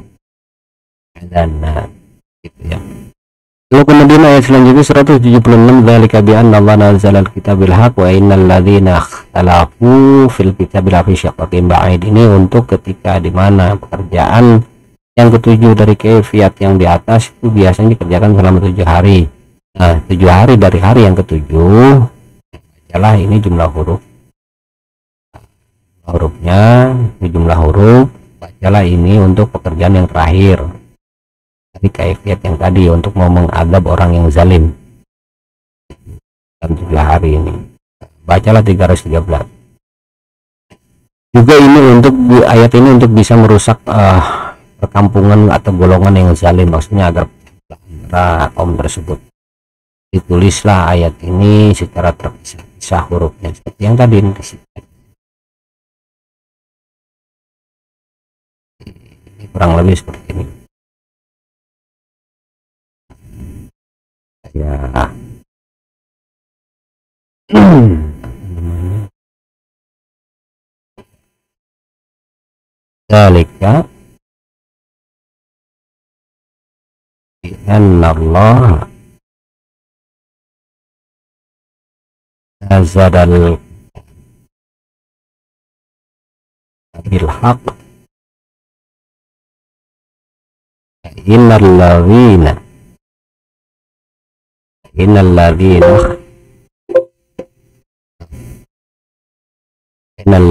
dan gitu ya. Lalu kemudian ayat selanjutnya 176, dzalika bi anna Allah nazzala al-kitaba bil haqq wa innal ladzina ikhtalafu fil kitabi lafi syiqqin ba'id. Ini untuk ketika di mana pekerjaan yang ketujuh dari kaifiat yang di atas itu biasanya dikerjakan selama 7 hari. Nah, 7 hari dari hari yang ketujuh, bacalah ini jumlah hurufnya, jumlah huruf, bacalah ini untuk pekerjaan yang terakhir dari kaifiat yang tadi, untuk mau mengadab orang yang zalim dalam 7 hari ini. Bacalah 313. Juga ini untuk ayat ini untuk bisa merusak perkampungan atau golongan yang zalim, maksudnya agar kaum tersebut. Ditulislah ayat ini secara terpisah hurufnya seperti yang tadi kurang lebih seperti ini ya. Dzalika bi anna Allah nazzala bil haqq innal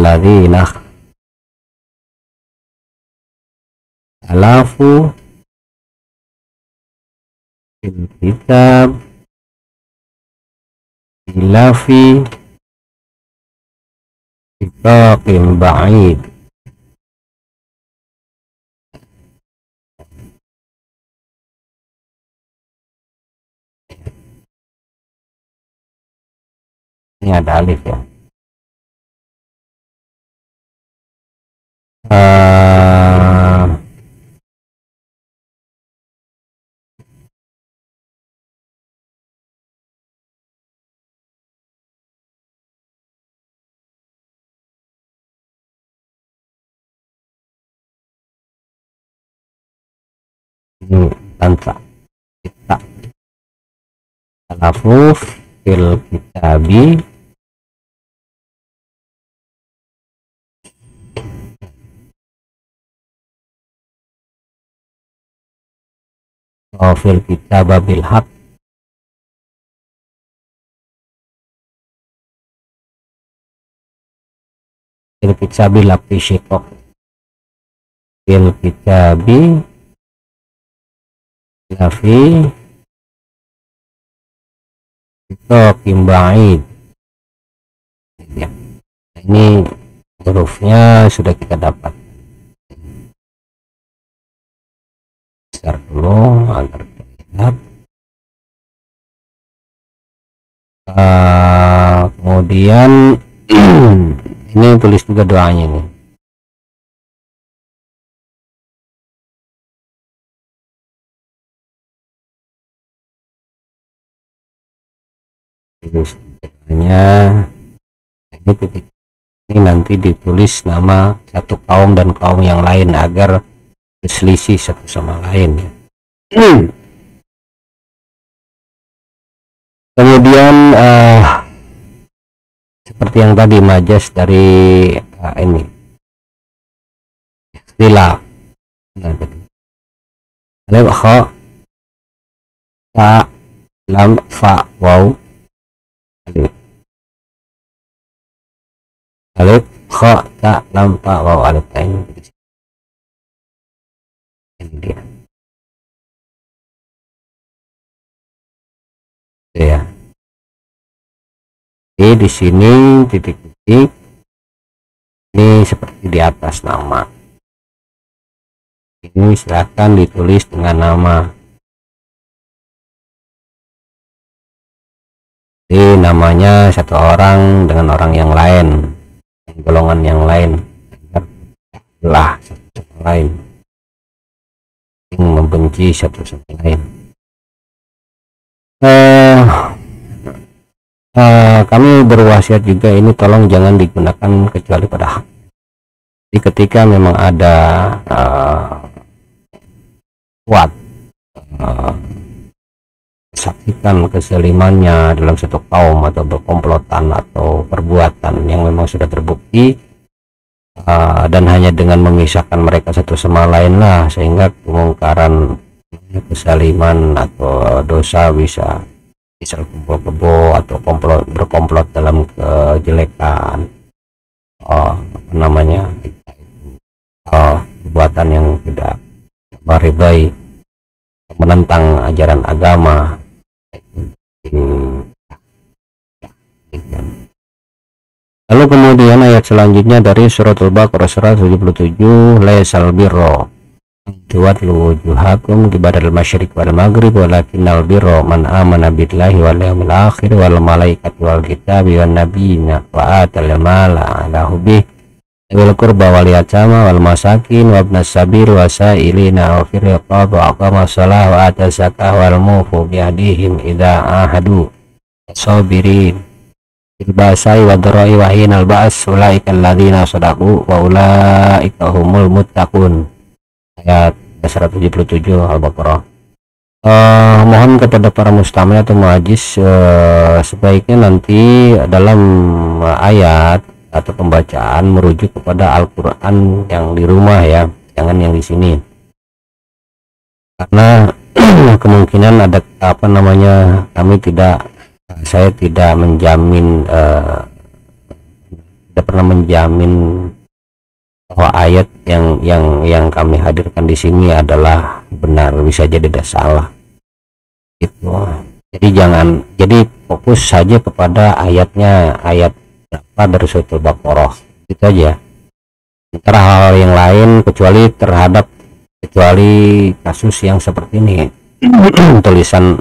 ladzina alafu fil kitab ilafi syiqqin ba'id. Ini ada alif ya. Ini tanpa kita alafu fil kitabi fil kitaba bil haq fil kitabi lafi syiqaq fil kitabi lafi syiqaqin ba'id. Ya. Ini hurufnya sudah kita dapat. Besar dulu agar terlihat. Kemudian ini tulis juga doanya nih. Tulis doanya. Ini titik ini nanti ditulis nama satu kaum dan kaum yang lain agar berselisih satu sama lain ya. Kemudian seperti yang tadi majas dari ini istilah alif kha ta lam fa waw alif alif kha ta lam fa waw alif ini dia ya. Jadi di sini titik-titik ini seperti di atas nama. Ini silakan ditulis dengan nama. Jadi namanya satu orang dengan orang yang lain, golongan yang lain, lah satu sama lain, yang membenci satu sama lain. Kami berwasiat juga ini tolong jangan digunakan kecuali pada hak. Jadi ketika memang ada kuat saksikan keselimannya dalam satu kaum atau berkomplotan atau perbuatan yang memang sudah terbukti, dan hanya dengan memisahkan mereka satu sama lain lah sehingga kemungkaran kesaliman atau dosa bisa kumpul-kebo atau berkomplot dalam kejelekan, perbuatan yang tidak meridai, menentang ajaran agama. Lalu kemudian ayat selanjutnya dari surat Al-Baqarah 177, laisal birra tuwallu wujuhakum qibala al-masyriq wal maghrib walakinnal birra man amana billahi wal yawmil akhir wal malaikati wal kitabi wan nabiyina wa atal mala ala hubbihi wal qurba wal yatama wal masakin wa ibnas sabil wa sa'ilina wa fil riqab wa aqama shalah wa ata zakah wal mufu bi ahdihim idza ahadu sabirin bil ba'sai wa dharai wa hinal ba's ulaika alladziina shadaqu wa ulaika humul muttaqun. Ayat 177 Al-Baqarah. Mohon kepada para mustamil atau muajis, sebaiknya nanti dalam ayat atau pembacaan merujuk kepada Al-Quran yang di rumah ya, jangan yang di sini, karena kemungkinan ada saya tidak menjamin, tidak pernah menjamin bahwa ayat yang kami hadirkan di sini adalah benar, bisa jadi ada salah gitu. Jadi fokus saja kepada ayatnya, ayat berapa dari surat Al-Baqarah itu aja. Antara hal yang lain kecuali kasus yang seperti ini tulisan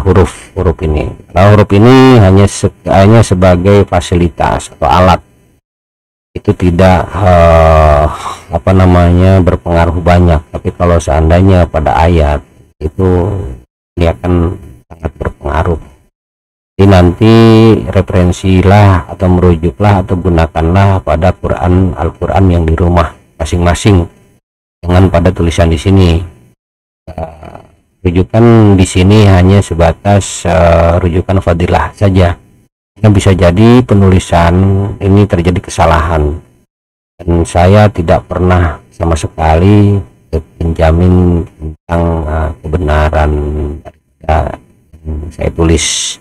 huruf ini. Nah, huruf ini hanya sebagai fasilitas atau alat, itu tidak berpengaruh banyak. Tapi kalau seandainya pada ayat itu dia akan sangat berpengaruh. Jadi nanti referensilah atau merujuklah atau gunakanlah pada Al-Quran yang di rumah masing-masing, jangan pada tulisan di sini. Rujukan di sini hanya sebatas rujukan fadilah saja. Yang bisa jadi penulisan ini terjadi kesalahan, dan saya tidak pernah sama sekali penjamin tentang kebenaran daripada yang saya tulis.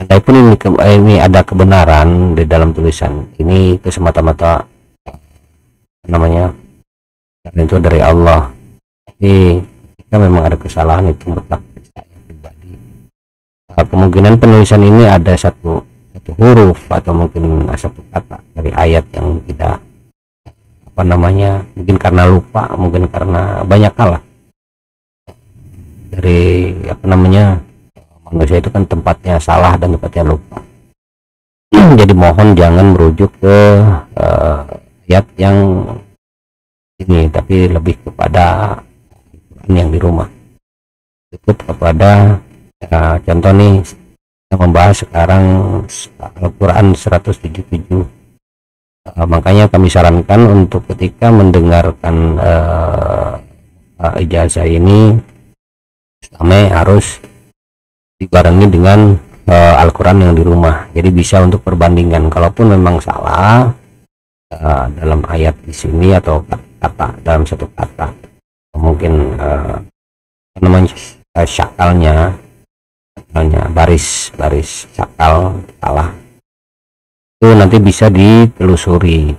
Andaipun ini ada kebenaran di dalam tulisan ini, itu semata-mata namanya karena itu dari Allah. Tapi jika memang ada kesalahan itu mutlak saya pribadi. Kemungkinan penulisan ini ada satu huruf atau mungkin satu kata dari ayat yang tidak mungkin karena lupa, mungkin karena banyak hal dari manusia itu kan tempatnya salah dan tempatnya lupa. Jadi mohon jangan merujuk ke ayat yang ini, tapi lebih kepada yang di rumah. Cukup kepada contoh nih, kita membahas sekarang Al-Quran 177. Makanya kami sarankan untuk ketika mendengarkan ijazah ini kami harus dibarengi dengan Al-Quran yang di rumah, jadi bisa untuk perbandingan. Kalaupun memang salah dalam ayat di sini atau kata dalam satu kata, mungkin syakalnya baris syakal salah, itu nanti bisa ditelusuri,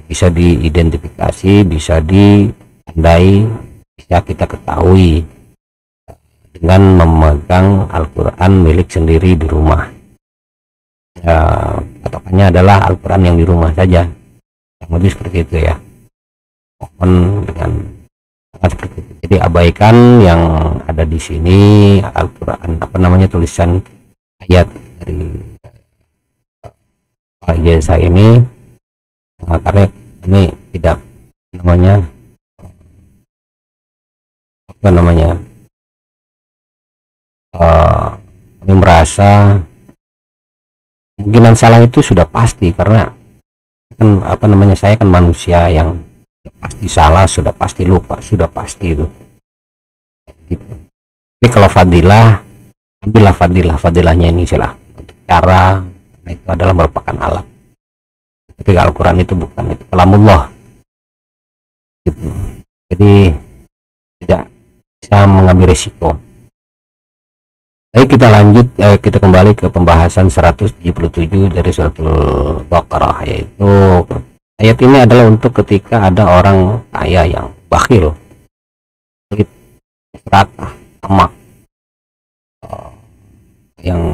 bisa diidentifikasi, bisa ditandai, bisa kita ketahui dengan memegang Al-Quran milik sendiri di rumah. Patokannya adalah Al-Quran yang di rumah saja, yang lebih seperti itu ya. Mohon dengan seperti itu. Jadi abaikan yang ada di sini Al-Quran tulisan ayat dari ijazah ini, karena ini tidak kami merasa kemungkinan salah itu sudah pasti, karena kan saya kan manusia yang pasti salah, sudah pasti lupa, sudah pasti itu gitu. Tapi kalau fadilah, ambillah fadilahnya ini salah cara. Nah, itu adalah merupakan alat. Tapi Al-Quran itu bukan, itu kalamullah gitu. Jadi tidak bisa mengambil risiko. Baik, kita lanjut, kita kembali ke pembahasan 177 dari surat Al-Baqarah, yaitu ayat ini adalah untuk ketika ada orang kaya yang bakhil, serakah, tamak,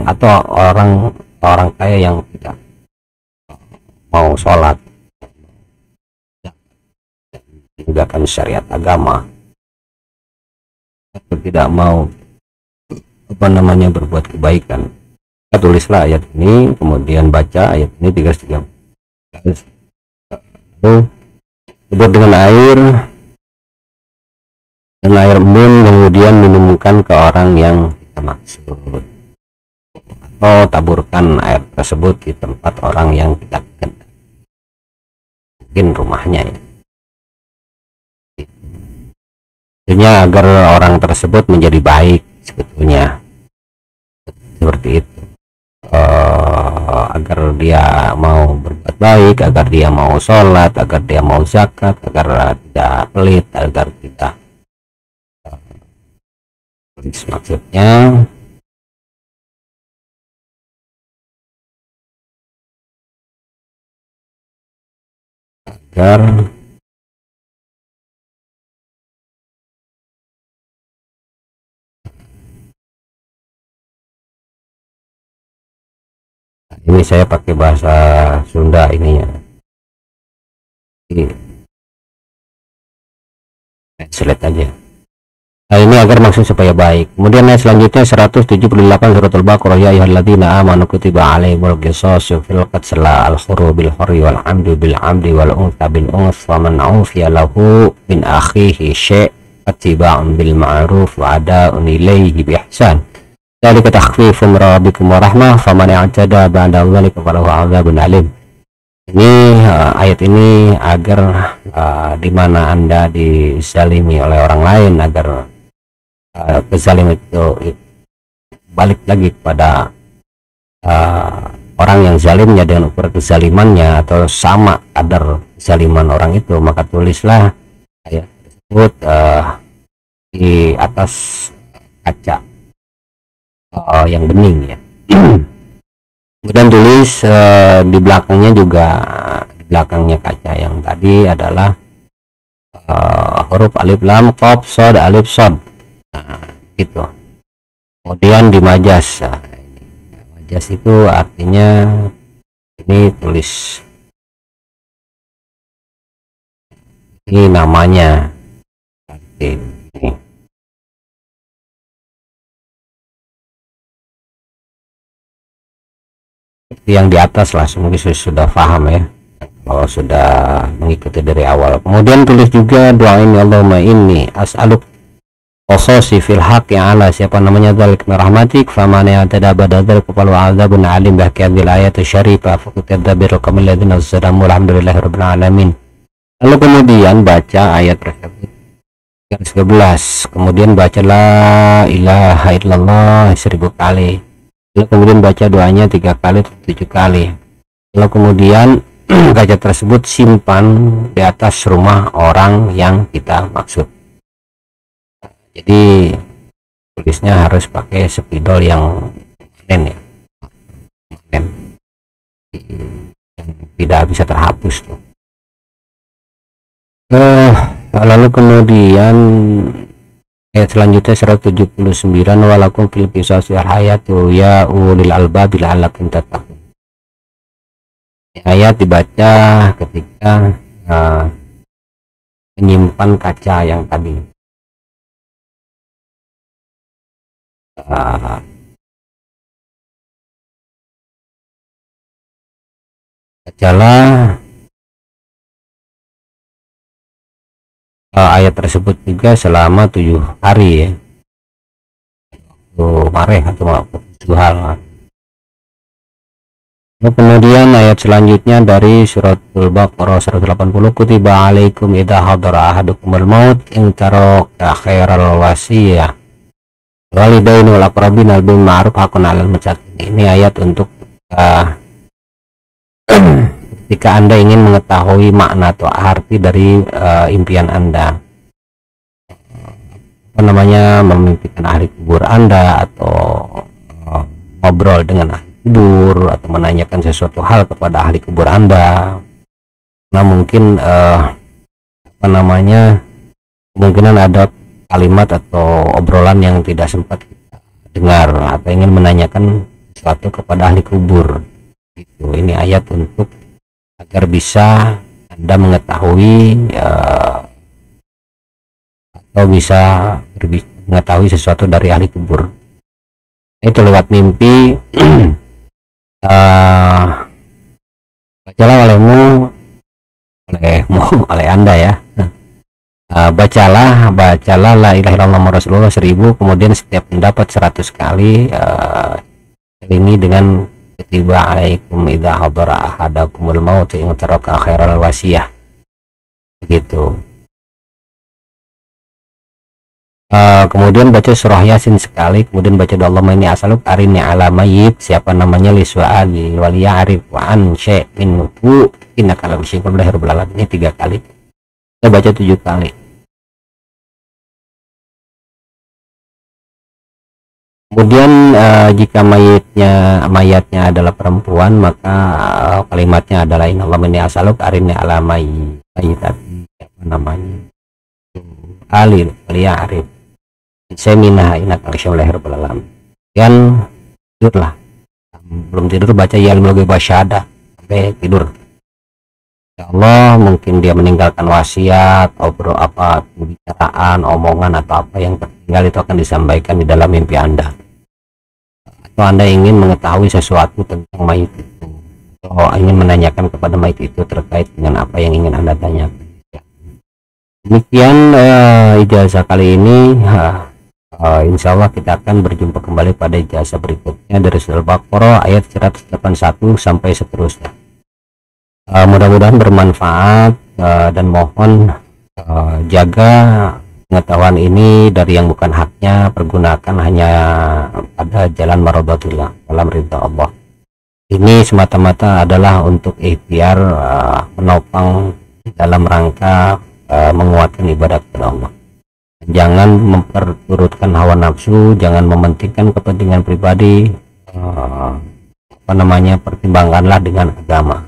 atau orang kaya yang tidak mau sholat, menegakkan syariat agama, atau tidak mau berbuat kebaikan. Kita tulislah ayat ini, kemudian baca ayat ini 3 lalu tidur dengan air embun, kemudian minumkan ke orang yang kita maksud, atau taburkan air tersebut di tempat orang yang kita kehendaki, mungkin rumahnya ya. Tentunya agar orang tersebut menjadi baik, sebetulnya seperti itu, agar dia mau berbuat baik, agar dia mau sholat, agar dia mau zakat, agar tidak pelit, agar tidak maksudnya agar ini saya pakai bahasa Sunda ininya, translate aja. Nah, ini agar maksud supaya baik. Kemudian ayat selanjutnya 178 surat Al-Baqarah, ya ayyuhalladzina amanu kutiba alaihimul qisasu fil qatl al-hurru bil hurri wal 'amdu bil 'amdi wal untha bil unth wa man 'ufiya lahu min akhihi syai' fattiba'un bil ma'ruf wa ada'un ilaihi bi ihsan. Dzalika takhfifun min rabbikum wa rahmah faman i'tada ba'da dzalika falahu 'adzabun alim. Ini ayat ini agar di mana Anda dizalimi oleh orang lain, agar kezaliman itu balik lagi kepada orang yang zalimnya dengan ukuran kezalimannya atau sama kadar kezaliman orang itu, maka tulislah ayat tersebut di atas kaca yang bening ya. Kemudian tulis di belakangnya juga, di belakangnya kaca yang tadi adalah huruf alif lam qaf shad alif shad, nah, gitu. Kemudian di majas, nah, majas itu artinya ini tulis ini namanya ini. Yang di atas lah, mungkin sudah paham ya kalau sudah mengikuti dari awal. Kemudian tulis juga doa ini, Allahumma inni as'aluk khososi fil haq yang ala, siapa namanya dzalik rahmatik faman ya'tada badadzal qalu adzabun alim bahkiyadil ayat syarifah faqtadabiru kamil ladzina zalamu alhamdulillahirabbil alamin. Lalu kemudian baca ayat tersebut garis 11, kemudian baca la ilaha illallah 1000 kali, lalu kemudian baca doanya 3 kali 7 kali, lalu kemudian kaca tersebut simpan di atas rumah orang yang kita maksud. Jadi tulisnya harus pakai spidol yang permanen ya, permanen, yang tidak bisa terhapus tuh. Lalu kemudian ayat selanjutnya 179, walakum fil qisasi hayatu ya ulil albab la'allakum tattaqun. Ayat dibaca ketika menyimpan kaca yang tadi. Bacalah ayat tersebut juga selama 7 hari ya, mareh atau 7 hal. Kemudian ayat selanjutnya dari suratul Baqarah 180, kutiba alaikum idza hadara ahadukumul maut in taraka khairal wasiyah walidaini wal aqrabin bil ma'ruf haqqan 'alal muttaqin. Ini ayat untuk ketika Anda ingin mengetahui makna atau arti dari impian Anda, apa namanya, memimpikan ahli kubur Anda atau ngobrol dengan ahli kubur atau menanyakan sesuatu hal kepada ahli kubur Anda. Nah mungkin apa namanya, kemungkinan ada kalimat atau obrolan yang tidak sempat kita dengar atau ingin menanyakan sesuatu kepada ahli kubur gitu. Ini ayat untuk agar bisa Anda mengetahui atau bisa mengetahui sesuatu dari ahli kubur itu lewat mimpi. Bacalah oleh Anda ya, bacalah la ilaha illallah Rasulullah 1000, kemudian setiap mendapat 100 kali selingi dengan kutiba alaikum idza hadara ahadakumul maut in taraka khairal wasiyah begitu. Kemudian baca surah Yasin sekali, kemudian baca Allahumma inni as'aluk arini ala mayyit, siapa namanya li su'ali wal ya'rif wa an syai'in minhu innaka la bisyai'in rabbil alamin. Ini 3 kali. Kita baca 7 kali. Kemudian jika mayatnya adalah perempuan, maka kalimatnya adalah innallahu inni as'aluk arini ala mayyit, apa namanya, alil wal ya'rif seminah innaka rabbil alamin. Dan tidurlah, belum tidur baca ya lagi basyada sampai tidur. Ya Allah, mungkin dia meninggalkan wasiat atau apa pembicaraan, omongan atau apa yang tertinggal itu akan disampaikan di dalam mimpi Anda. Atau Anda ingin mengetahui sesuatu tentang mayit itu, atau ingin menanyakan kepada mayit itu terkait dengan apa yang ingin Anda tanyakan. Demikian ijazah kali ini. Insya Allah kita akan berjumpa kembali pada ijazah berikutnya dari surah Al-Baqarah ayat 181 sampai seterusnya. Mudah-mudahan bermanfaat dan mohon jaga pengetahuan ini dari yang bukan haknya, pergunakan hanya pada jalan maradhatillah, dalam ridha Allah. Ini semata-mata adalah untuk ikhtiar menopang dalam rangka menguatkan ibadah kepada Allah. Jangan memperturutkan hawa nafsu, jangan mementingkan kepentingan pribadi. Pertimbangkanlah dengan agama.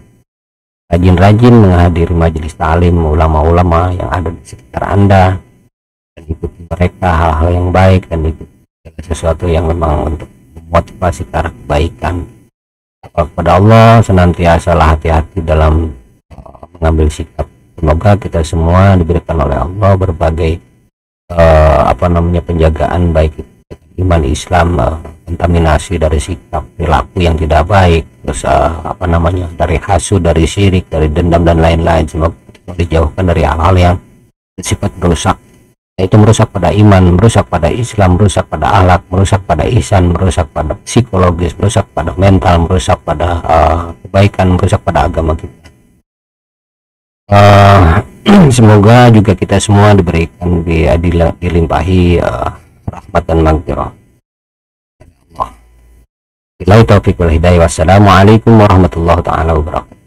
Rajin-rajin menghadiri majelis ta'lim ulama-ulama yang ada di sekitar Anda, dan ikuti mereka hal-hal yang baik, dan ikuti sesuatu yang memang untuk memotivasi ke arah kebaikan. Kepada Allah senantiasalah hati-hati dalam mengambil sikap. Semoga kita semua diberikan oleh Allah berbagai penjagaan baik iman Islam, kontaminasi dari sikap perilaku yang tidak baik, terus dari hasud, dari syirik, dari dendam dan lain-lain. Semoga kita dijauhkan dari hal-hal yang bersifat merusak, yaitu merusak pada iman, merusak pada Islam, merusak pada akhlak, merusak pada ihsan, merusak pada psikologis, merusak pada mental, merusak pada kebaikan, merusak pada agama kita. Semoga juga kita semua diberikan dilimpahi rahmat dan maghfirah. Billahi taufiq wal hidayah. Wassalamualaikum warahmatullahi taala wabarakatuh.